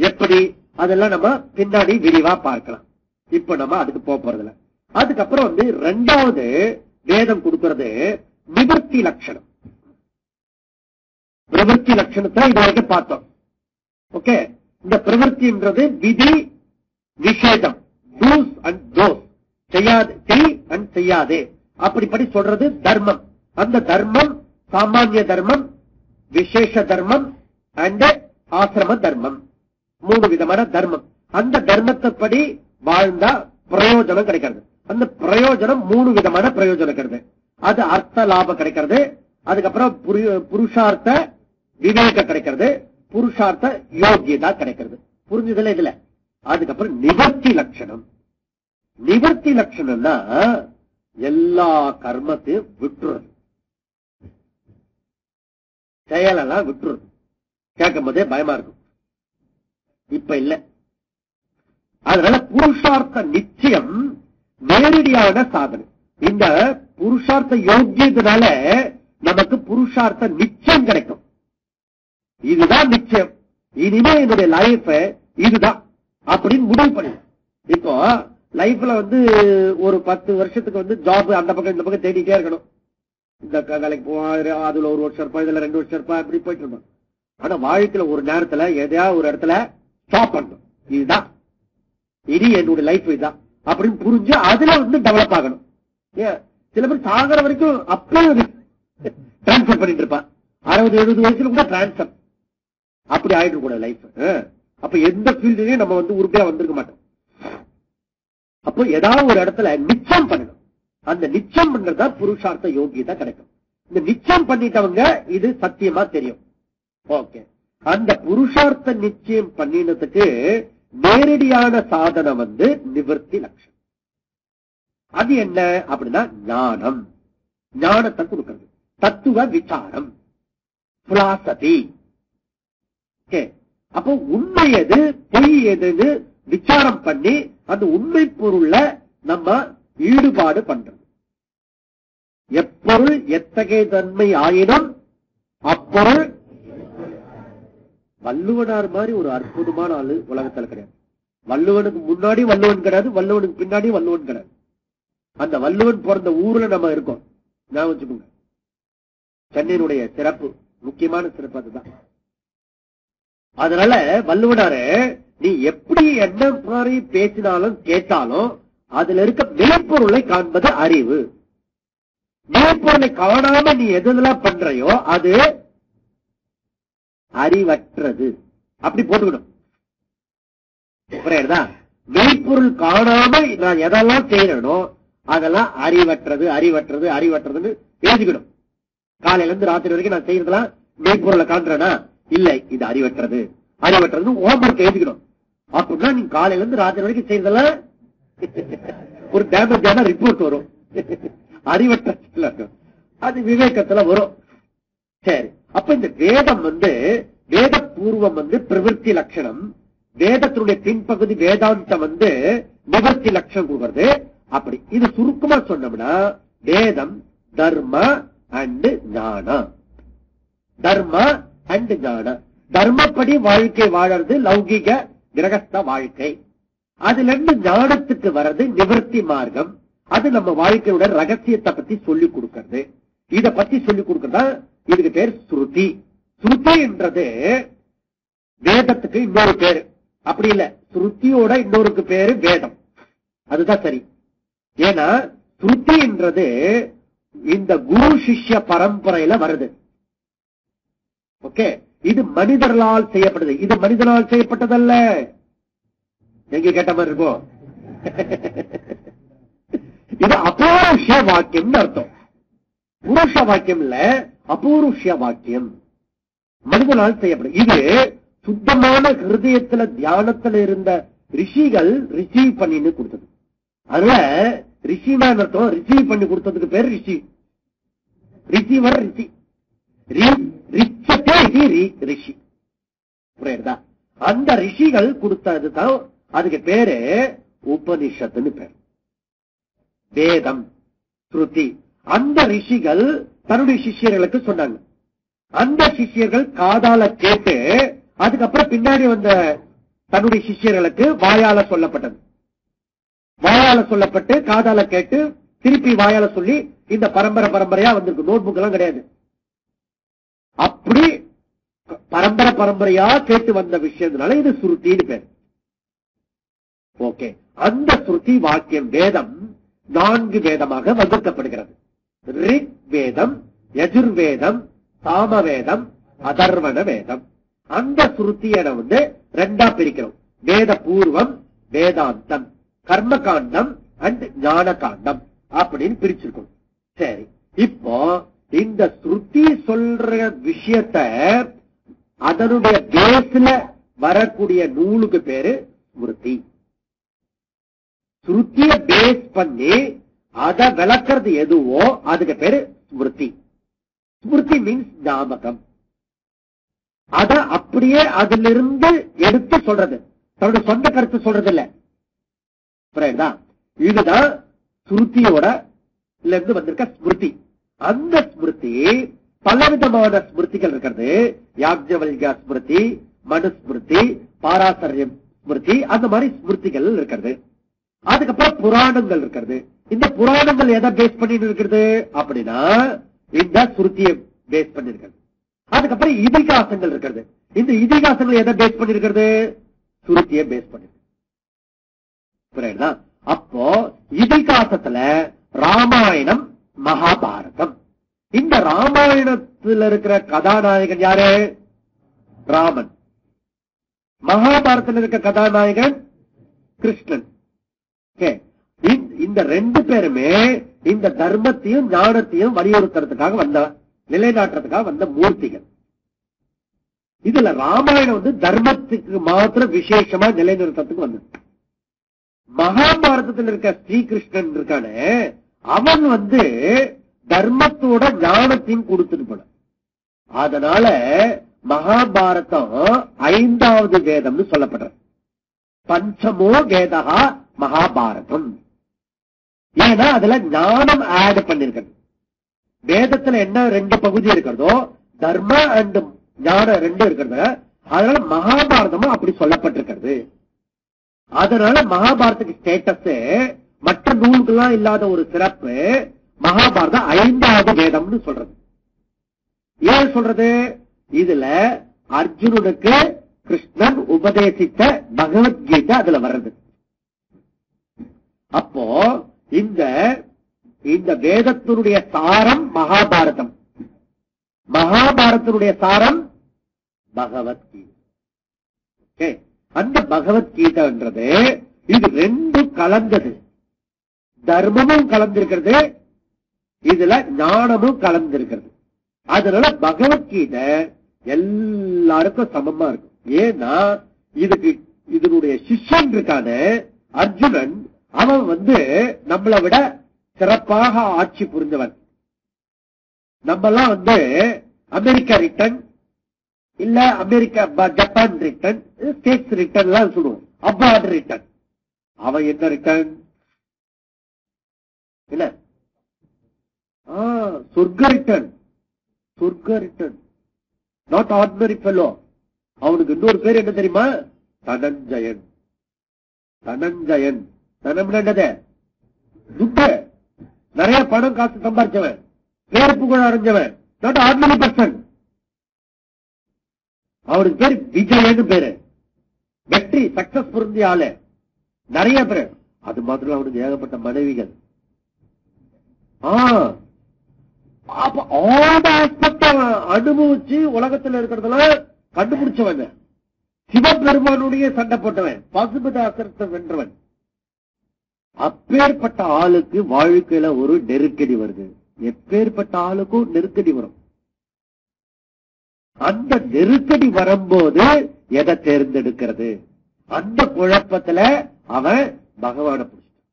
எப்படி, அதெல்லாம் நம்ம பின்னாடி விரிவா பார்க்கலாம். இப்ப நம்ம அதுக்கு போறதில்ல. அதுக்கப்புறம் ரெண்டாவது வேதம் கொடுக்கிறது நிவர்த்தி லட்சணம். பிரவர்த்தி லட்சணத்தை இது வரைக்கும் பார்த்தோம். ஓகே, இந்த பிரவர்த்தின்றது விதி நிஷேதம், டூஸ் அண்ட் டோஸ், செய்யாது செய் அண்ட் செய்யாதே, அப்படிப்படி சொல்றது தர்மம். அந்த தர்மம் சாமானிய தர்மம், விசேஷ தர்மம் அண்ட் ஆசிரம தர்மம், 3 விதமான தர்மம். அந்த தர்மத்தை படி வாழ்ந்தா பிரயோஜனம் கிடைக்கிறது. அந்த பிரயோஜனம் 3 விதமான பிரயோஜனம் கிடைக்கிறது. அது அர்த்த லாபம் கிடைக்கிறது, அதுக்கப்புறம் புருஷார்த்த விவேக கிடைக்கிறது, புருஷார்த்த யோகியதா கிடைக்கிறது. புரிஞ்சதுல இதுல. அதுக்கப்புறம் நிவர்த்தி லட்சணம். நிவர்த்தி லட்சணம்னா எல்லா கர்மத்தையும் விட்டுறது, செயலெல்லாம் விட்டுறது. கேட்கும் போதே பயமா இருக்கும், இப்ப இல்ல. அதனால புருஷார்த்த நிச்சயம் நேரடியான சாதனை. இந்த புருஷார்த்த யோகியதுனால நமக்கு புருஷார்த்த நிச்சயம் கிடைக்கும். இதுதான் நிச்சயம், இனிமே என்னுடைய லைஃப் இதுதான் அப்படின்னு முடிவு பண்ணு. இப்போ லைஃப்ல ஒரு 10 வருஷத்துக்கு ஜாப் அந்த பக்கம் இந்த பக்கம் தேடிட்டே இருக்கணும். இந்த வேலைக்கு போவான், அதுல 1 வருஷம் இருப்பான், இதுல 2 வருஷம் இருப்பான், இப்படி போயிட்டு இருப்பான். ஆனா வாழ்க்கையில ஒரு நேரத்துல எதையாவது ஒரு இடத்துல ஸ்டாப் பண்ணணும். இதுதான் இனி என்னுடைய லைஃப் இதுதான் அப்படின்னு புரிஞ்சு அதுல டெவலப் ஆகணும். சில பேர் சாகர வரைக்கும் அப்பவே டிரான்ஸ்பர் பண்ணிட்டு இருப்பான். 60-70 வயசுல கூட டிரான்ஸ்பர் அப்படி ஆயிட்டு கூட லைஃப். அப்ப எந்த ஃபீல்ட்லயும் நம்ம உருப்படியா வந்திருக்க மாட்டோம். அப்போ ஏதாவது ஒரு இடத்துல நிச்சயம் பண்ணணும். அந்த நிச்சயம் பண்றதுதான் புருஷார்த்த யோகியதா கிடைக்கும். இந்த நிச்சயம் பண்ணிட்டவங்க இது சத்தியமா தெரியும். ஓகே, அந்த புருஷார்த்த நிச்சயம் பண்ணினதுக்கு நேரடியான சாதனம் நிவர்த்தி லட்சணம். அது என்ன அப்படின்னா ஞானம். ஞானத்தை கொடுக்கிறது, தத்துவ விசாரம், பிலாசபி. அப்போ உண்மை எது பொய் எதுன்னு விசாரம் பண்ணி அந்த உண்மை பொருள்ல நம்ம ஈடுபாடு பண்றது. எப்பொருள் எத்தகைய தன்மை ஆயினும் அப்பொருள். வள்ளுவனார் மாதிரி ஒரு அற்புதமான ஆளு உலகத்தில் கிடையாது. வள்ளுவனுக்கு முன்னாடி வள்ளுவன் கிடையாது, வள்ளுவனுக்கு பின்னாடி வள்ளுவன் கிடையாது. அந்த வள்ளுவன் பிறந்த ஊர்ல நம்ம இருக்கோம். நான் வச்சுக்கோங்க, சென்னையினுடைய சிறப்பு, முக்கியமான சிறப்பு அதுதான். அதனால வள்ளுவனாரு நீ எப்படி என்ன மாதிரி பேசினாலும் கேட்டாலும் அதுல இருக்க மெய்ப்பொருளை காண்பது அறிவு. மெய்ப்பொருளை காணாம நீ எதெல்லாம் பண்றையோ அது அறிவற்றது. அப்படி போட்டுக்கணும். புரியுதா? மெய்ப்பொருள் காணாம நான் எதெல்லாம் செய்யறனோ அதெல்லாம் அறிவற்றது, அறிவற்றது, அறிவற்றதுன்னு எழுதிக்கணும். காலையில இருந்து ராத்திரி வரைக்கும் நான் செய்யறதெல்லாம் மெய்ப்பொருளை காண்றேனா இல்லை, இது அறிவற்றது, அறிவற்றது ஹோம்ஒர்க் எழுதிக்கணும். அப்படின்னா நீங்க காலையில இருந்து ராத்திரி வரைக்கும் செய்யறதெல்லாம் ஒரு டேமேஜான ரிப்போர்ட் வரும். அறிவற்ற அது விவேகத்துல வரும். சரி, அப்ப இந்த வேதம் வேத பூர்வம் பிரவருத்தி லட்சணம், வேதத்தினுடைய பின்பகுதி வேதாந்தம் நிவர்த்தி லட்சணம் கொடுக்கிறது. அப்படி இது சுருக்கமா சொன்னோம்னா வேதம் தர்ம அண்ட் ஞான, தர்ம அண்ட் ஞான. தர்மப்படி வாழ்க்கை வாழறது லௌகிக கிரகஸ்த வாழ்க்கை. அதுல இருந்து ஞானத்துக்கு வர்றது நிவர்த்தி மார்க்கம். அது நம்ம வாழ்க்கையோட ரகசியத்தை பத்தி சொல்லிக் கொடுக்கிறது. இத பத்தி சொல்லிக் கொடுக்கறதா இதுக்கு பேர் ஸ்ருதி. ஸ்ருதி என்றது வேதத்துக்கு இன்னொரு பேரு. அப்படி இல்ல, ஸ்ருதியோட இன்னொருக்கு பேரு வேதம். அதுதான் சரி. ஏன்னா ஸ்ருதி என்றது இந்த குரு சிஷ்ய பரம்பரையில வருது. ஓகே, இது மனிதர்களால் செய்யப்படுது. இது மனிதனால் செய்யப்பட்டதல்ல. எங்க கேட்ட மாதிரி இருக்கும். இது அபௌருஷ்ய வாக்கியம் அர்த்தம். புருஷ வாக்கியம் இல்ல, அபௌருஷ்ய வாக்கியம், மனிதனால் செய்யப்படும். இது சுத்தமான ஹிருதயத்துல தியானத்துல இருந்த ரிஷிகள் ரிசீவ் பண்ணின்னு கொடுத்தது. அதுல ரிஷினா அர்த்தம், ரிசீவ் பண்ணி கொடுத்ததுக்கு பேர் ரிஷி. ரிசீவர் ரிஷி, ரிஷி. புரியுதா? அந்த ரிஷிகள் கொடுத்ததுதான் அதுக்கு பேரு உபனிஷத்துன்னு பேர். வேதம் ஸ்ருதி. அந்த ரிஷிகள் தன்னுடைய சிஷ்யர்களுக்கு சொன்னாங்க. அந்த சிஷ்யர்கள் காதால கேட்டு அதுக்கப்புறம் பின்னாடி வந்த தன்னுடைய சிஷ்யர்களுக்கு வாயால சொல்லப்பட்டது. வாயால சொல்லப்பட்டு காதால கேட்டு திருப்பி வாயால சொல்லி இந்த பரம்பரையா வந்திருக்கு. நோட் புக் எல்லாம் கிடையாது. அப்படி பரம்பரையா கேட்டு வந்த விஷயத்தினால இது ஸ்ருதின்னு பேர். ஓகே, அந்த ஸ்ருதி வாக்கியம் வேதம் 4 வேதமாக வகுக்கப்படுகிறது. ரிக் வேதம், யஜுர்வேதம், சாமவேதம், அதர்வண வேதம். அந்த ஸ்ருதியை வந்து 2ஆ பிரிக்கிறோம். வேத பூர்வம், வேதாந்தம், கர்ம காண்டம் அண்ட் ஞான காண்டம் அப்படின்னு பிரிச்சிருக்கோம். சரி, இப்போ இந்த ஸ்ருதி சொல்ற விஷயத்த அதனுடைய பேஸ்ல வரக்கூடிய நூலுக்கு பேரு ஸ்மிருதி. ஸ்ருதிய பேஸ் பண்ணி அதை விளக்கிறது எதுவோ அதுக்கு பேரு ஸ்மிருதி. ஸ்மிருதி மீன்ஸ் ஞாபகம். அத அப்படியே அதிலிருந்து எடுத்து சொல்றது, தன்னுடைய சொந்த கருத்து சொல்றது இல்ல. இதுதான் ஸ்ருதியோட இருந்து வந்திருக்க ஸ்மிருதி. அந்த ஸ்மிருதி பலவிதமான ஸ்மிருதிகள் இருக்கிறது. யாக்ஞவல்யா ஸ்மிருதி, மனுஸ்மிருதி, பாராசரியம் ஸ்மிருதி, அந்த மாதிரி ஸ்மிருதிகள் இருக்கிறது. அதுக்கப்புறம் புராணங்கள் இருக்கிறது. இந்த புராணங்கள் எதை பேஸ் பண்ணி இருக்கிறது அப்படின்னா இந்த ஸ்ருதியை பேஸ் பண்ணி இருக்கிறது. அதுக்கப்புறம் இதிகாசங்கள் இருக்கிறது. இந்த இதிகாசங்கள் எதை பேஸ் பண்ணி இருக்கிறது? ஸ்ருதியை பேஸ் பண்ணி. புரியுதா? அப்போ இதிகாசத்துல ராமாயணம், மகாபாரதம். இந்த ராமாயணத்தில் இருக்கிற கதாநாயகன் யாரு? ராமன். மகாபாரதத்தில் இருக்கிற கதாநாயகன் கிருஷ்ணன். இந்த 2 பேருமே இந்த தர்மத்தையும் ஞானத்தையும் வலியுறுத்துறதுக்காக வந்த, நிலைநாட்டுறதுக்காக வந்த மூர்த்திகள். இதுல ராமாயணம் வந்து தர்மத்துக்கு மாத்திரம் விசேஷமா நிலைநிறுத்தத்துக்கு வந்தது. மகாபாரதத்தில் இருக்க ஸ்ரீகிருஷ்ணன் இருக்கானே, அவன் வந்து தர்மத்தோட ஞானத்தையும் கொடுத்துட்டு போன. அதனால மகாபாரதம் 5வது வேதம்னு சொல்லப்படுற. பஞ்சமோ வேதா மகாபாரதம். ஏன்னா அதுல ஞானம் ஆட் பண்ணிருக்கிறது. வேதத்துல என்ன 2 பகுதி இருக்கிறதோ, தர்ம அண்ட் ஞானம் 2 இருக்கிறது. அதனால மகாபாரதமும் அப்படி சொல்லப்பட்டிருக்கிறது. அதனால மகாபாரதத்துக்கு ஸ்டேட்டஸ் மற்ற நூல்கள்லாம் இல்லாத ஒரு சிறப்பு. மகாபாரதம் 5வது வேதம்னு சொல்றது. ஏன் சொல்றது? இதுல அர்ஜுனனுக்கு கிருஷ்ணன் உபதேசித்த பகவத்கீதை அதுல வர்றது. அப்போ இந்த வேதத்தினுடைய சாரம் மகாபாரதம், மகாபாரதத்தினுடைய சாரம் பகவத்கீதை. அந்த பகவத்கீதைன்றது இது 2 கலந்தது. தர்மமும் கலந்திருக்கிறது, இதுல ஞானமும் கலந்திருக்கிறது. அதனால பகவத்கீதை எல்லாருக்கும் சமமா இருக்கும். ஏன்னா இதுக்கு இதனுடைய சிஷ்யன் இருக்கான அர்ஜுனன், அவன் வந்து நம்மளை விட சிறப்பாக ஆட்சி புரிந்தவன். நம்மெல்லாம் வந்து அமெரிக்கா ரிட்டன் இல்ல America Japan return, States return எல்லாம் சொல்லுவோம். Abroad return. அவன் என்ன ரிட்டன் இல்ல, சொர்க்க ரிட்டன். சொர்க்க ரிட்டன், நாட் ஆர்டினரி ஃபெலோ. அவனுக்கு இன்னொரு பேர் என்ன தெரியுமா? தனஞ்சயன். தனஞ்சயன் தனம் என்னது? துட்டு. நிறைய பணம் காசு சம்பாதிச்சவன், பேர் புகழ் அடைஞ்சவன், நாட் ஆர்டினரி பர்சன். அவனுக்கு பேரு விஜயன்னு பேரு. வெற்றி, சக்சஸ் பொருந்திய ஆளு. நிறைய பேரு. அது மாத்திரம் அவனுக்கு ஏகப்பட்ட மனைவிகள். அனுபவிச்சு உலகத்தில் இருக்கிறதெல்லாம் கண்டுபிடிச்சவன். சிவபெருமானுடைய சண்டை போட்டவன், பசுபதாசரத்தை வென்றவன். அப்பேற்பட்ட ஆளுக்கு வாழ்க்கையில ஒரு நெருக்கடி வருது. எப்பேற்பட்ட ஆளுக்கும் நெருக்கடி வரும். அந்த நெருக்கடி வரும்போது எதை தேர்ந்தெடுக்கிறது? அந்த குழப்பத்துல அவன் பகவானை பிடிச்சிட்டான்.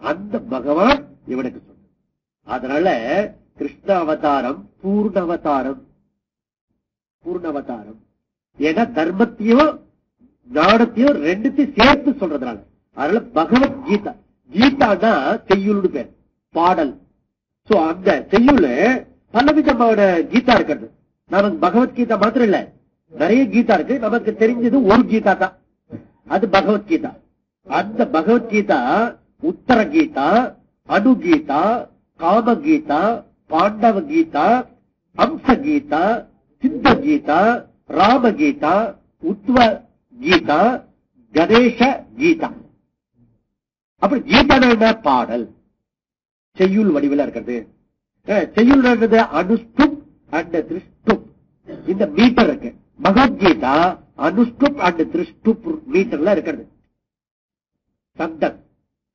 அந்த பகவான் இவனுக்கு சொன்ன. அதனால கிருஷ்ண அவதாரம் பூர்ணவதாரம். பூர்ணவதாரம் ஏன்னா தர்மத்தையும் ஞானத்தையும் 2த்தையும் சேர்த்து சொல்றதுனால. அதனால பகவத்கீதா. கீதான்னா செய்யுள்னு பேர், பாடல். சோ அந்த செய்யுள் பலவிதமான கீதா இருக்கிறது. நமக்கு பகவத்கீதா மாத்திரம் இல்ல, நிறைய கீதா இருக்கு. நமக்கு தெரிஞ்சது ஒரு கீதா தான், அது பகவத்கீதா. அந்த பகவத்கீதா உத்தர கீதா, அனுகீதா, காமகீதா, பாண்டவ கீதா, அம்ச கீதா, சித்த கீதா, ராமகீதா, உத்வ கீதா, கணேச கீதா. அப்படி கீதான என்ன? பாடல், செய்யுள் வடிவில் இருக்கிறது. செய்யுள் அனுஷ்டுப் அண்ட் திருஷ்டுப் இந்த மீட்டர் இருக்கு. பகவத்கீதா அனுஷ்டுப் அண்ட் திருஷ்டுப் மீட்டர்ல இருக்கிறது. சந்தன்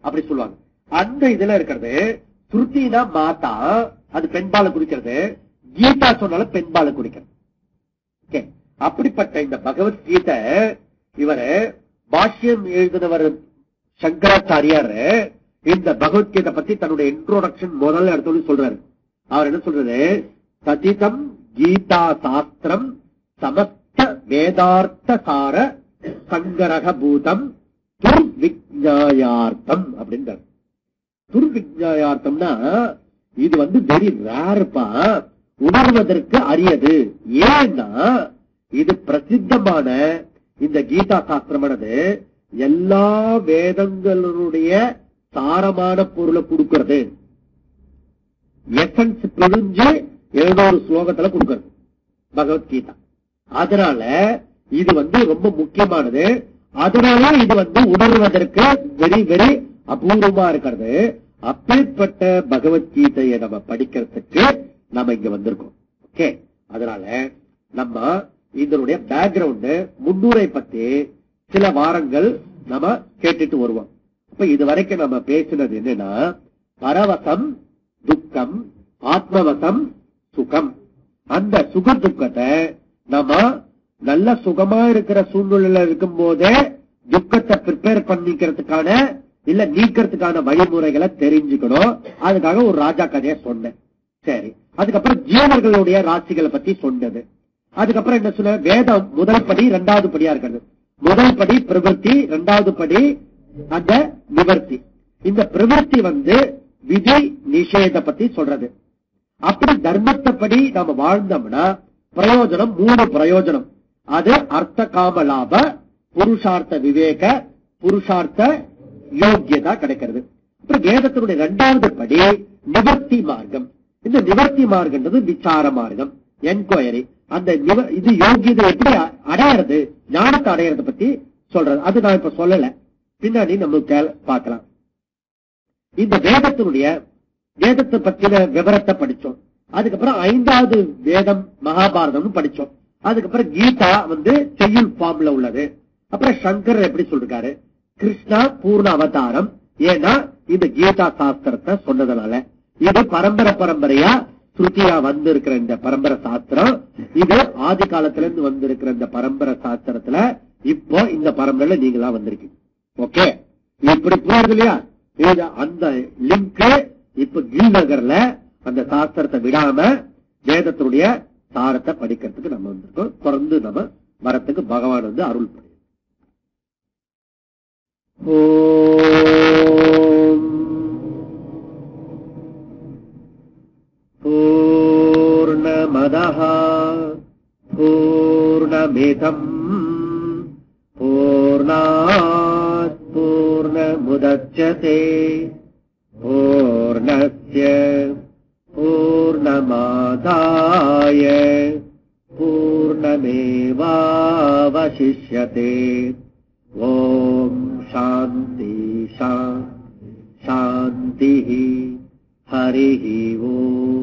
அப்படி சொல்லுவாங்க. அந்த இதுல இருக்கிறது ஸ்ருதினா மாதா, அது பெண்பாலை குறிக்கிறது. கீதா சொன்னாலும் பெண்பாலை குறிக்கிறது. அப்படிப்பட்ட இந்த பகவத்கீதை இவரு பாஷ்யம் எழுதினவர் சங்கராச்சாரியார் இந்த பகவத்கீதை பத்தி தன்னுடைய இன்ட்ரோடக்ஷன் முதல்ல எடுத்து சொல்றாரு. அவர் என்ன சொல்றது? சதிதம் கீதா சாஸ்திரம் சமஸ்த வேதார்த்த சார சங்கரக பூதம் துர்விஜ்ஞாயார்த்தம் அப்படின்றார். துர்விஜ்ஞாயார்த்தம்னா இது வெரி ரேர்ப்பா, உணர்வதற்கு அரியது. ஏன்னா இது பிரசித்தமான இந்த கீதா சாஸ்திரமானது எல்லா வேதங்களுடைய சாரமான பொருளை கொடுக்கிறது. எசன்ஸ் பிரிஞ்சு 700 ஸ்லோகத்துல கொடுக்கிறது பகவத்கீதா. அதனால இது ரொம்ப முக்கியமானது. அதனால இது உணர்வதற்கு வெரி வெரி அபூர்வமா இருக்கிறது. அப்படிப்பட்ட பகவத்கீதையை நம்ம படிக்கிறதுக்கு நம்ம இங்க வந்திருக்கோம். ஓகே, அதனால நம்ம இதனுடைய பேக்ரவுண்ட் முன்னுரை பத்தி சில வாரங்கள் நம்ம கேட்டுட்டு வருவோம். அப்ப இதுவரைக்கும் நம்ம பேசினது என்னன்னா, பரவசம் துக்கம், ஆத்மவசம் சுகம். அந்த சுக துக்கத்தை நம்ம நல்ல சுகமா இருக்கிற சூழ்நிலையில இருக்கும் போதே துக்கத்தை ப்ரிப்பேர் பண்ணிக்கிறதுக்கான இல்ல நீக்கிறதுக்கான வழிமுறைகளை தெரிஞ்சுக்கணும். அதுக்காக ஒரு ராஜா கதையை சொன்னேன். சரி, அதுக்கப்புறம் ஜீவர்களுடைய ராசிகளை பத்தி சொன்னது. அதுக்கப்புறம் என்ன சொன்ன? வேதம் முதல் படி, இரண்டாவது படியா இருக்கிறது. முதல் படி பிரவர்த்தி, இரண்டாவது படி அந்த நிவர்த்தி. இந்த பிரவர்த்தி விதி நிஷேத பத்தி சொல்றது. அப்படி தர்மத்தைப்படி நாம வாழ்ந்தோம்னா பிரயோஜனம் 3 பிரயோஜனம். அது அர்த்த காம லாப, புருஷார்த்த விவேக, புருஷார்த்த யோக்கியதா கிடைக்கிறது. அப்புறம் வேதத்தினுடைய 2வது படி நிவர்த்தி மார்க்கம். இந்த நிவர்த்தி மார்க்கம்ன்றது விசார மார்க்கம், என்கொயரி. அந்த இது யோகியதை எப்படி அடையிறது, ஞானத்தை அடையறத பத்தி சொல்றது. அது நான் இப்ப சொல்லல, பின்னாடி நம்ம பார்க்கலாம். இந்த வேதத்தை பத்தின விவரத்தை படிச்சோம். அதுக்கப்புறம் 5வது வேதம் மகாபாரதம் படிச்சோம். அதுக்கப்புறம் கீதா செய்யுள் ஃபார்ம்ல உள்ளது. அப்புறம் சங்கர் எப்படி சொல்றாரு, கிருஷ்ணா பூர்ண அவதாரம். ஏன்னா இந்த கீதா சாஸ்திரத்தை சொன்னதுனால இது பரம்பரையா ஸ்ருதியா இருக்கிற இந்த பரம்பரை சாஸ்திரம். இது ஆதி காலத்துல இருந்து இருக்கிற இந்த பரம்பரை சாஸ்திரத்துல இப்போ இந்த பரம்பரையில நீங்களா வந்திருக்கீங்க. ஓகே, இப்படி போறது இல்லையா? அந்த லிங்க் இப்ப கில்நகர்ல அந்த சாஸ்திரத்தை விடாம வேதத்தினுடைய சாரத்தை படிக்கிறதுக்கு நம்ம வந்திருக்கோம். தொடர்ந்து நம்ம வரத்துக்கு பகவான் அருள் பண்ணி. பூர்ணமதః பூர்ணமிதம் பூர்ணாத் பூர்ணமுதச்யதே பூர்ணஸ்ய பூர்ணமாதாய பூர்ணமேவாவசிஷ்யதே. ஓம் சாந்தி சாந்தி. ஹரி ஓம்.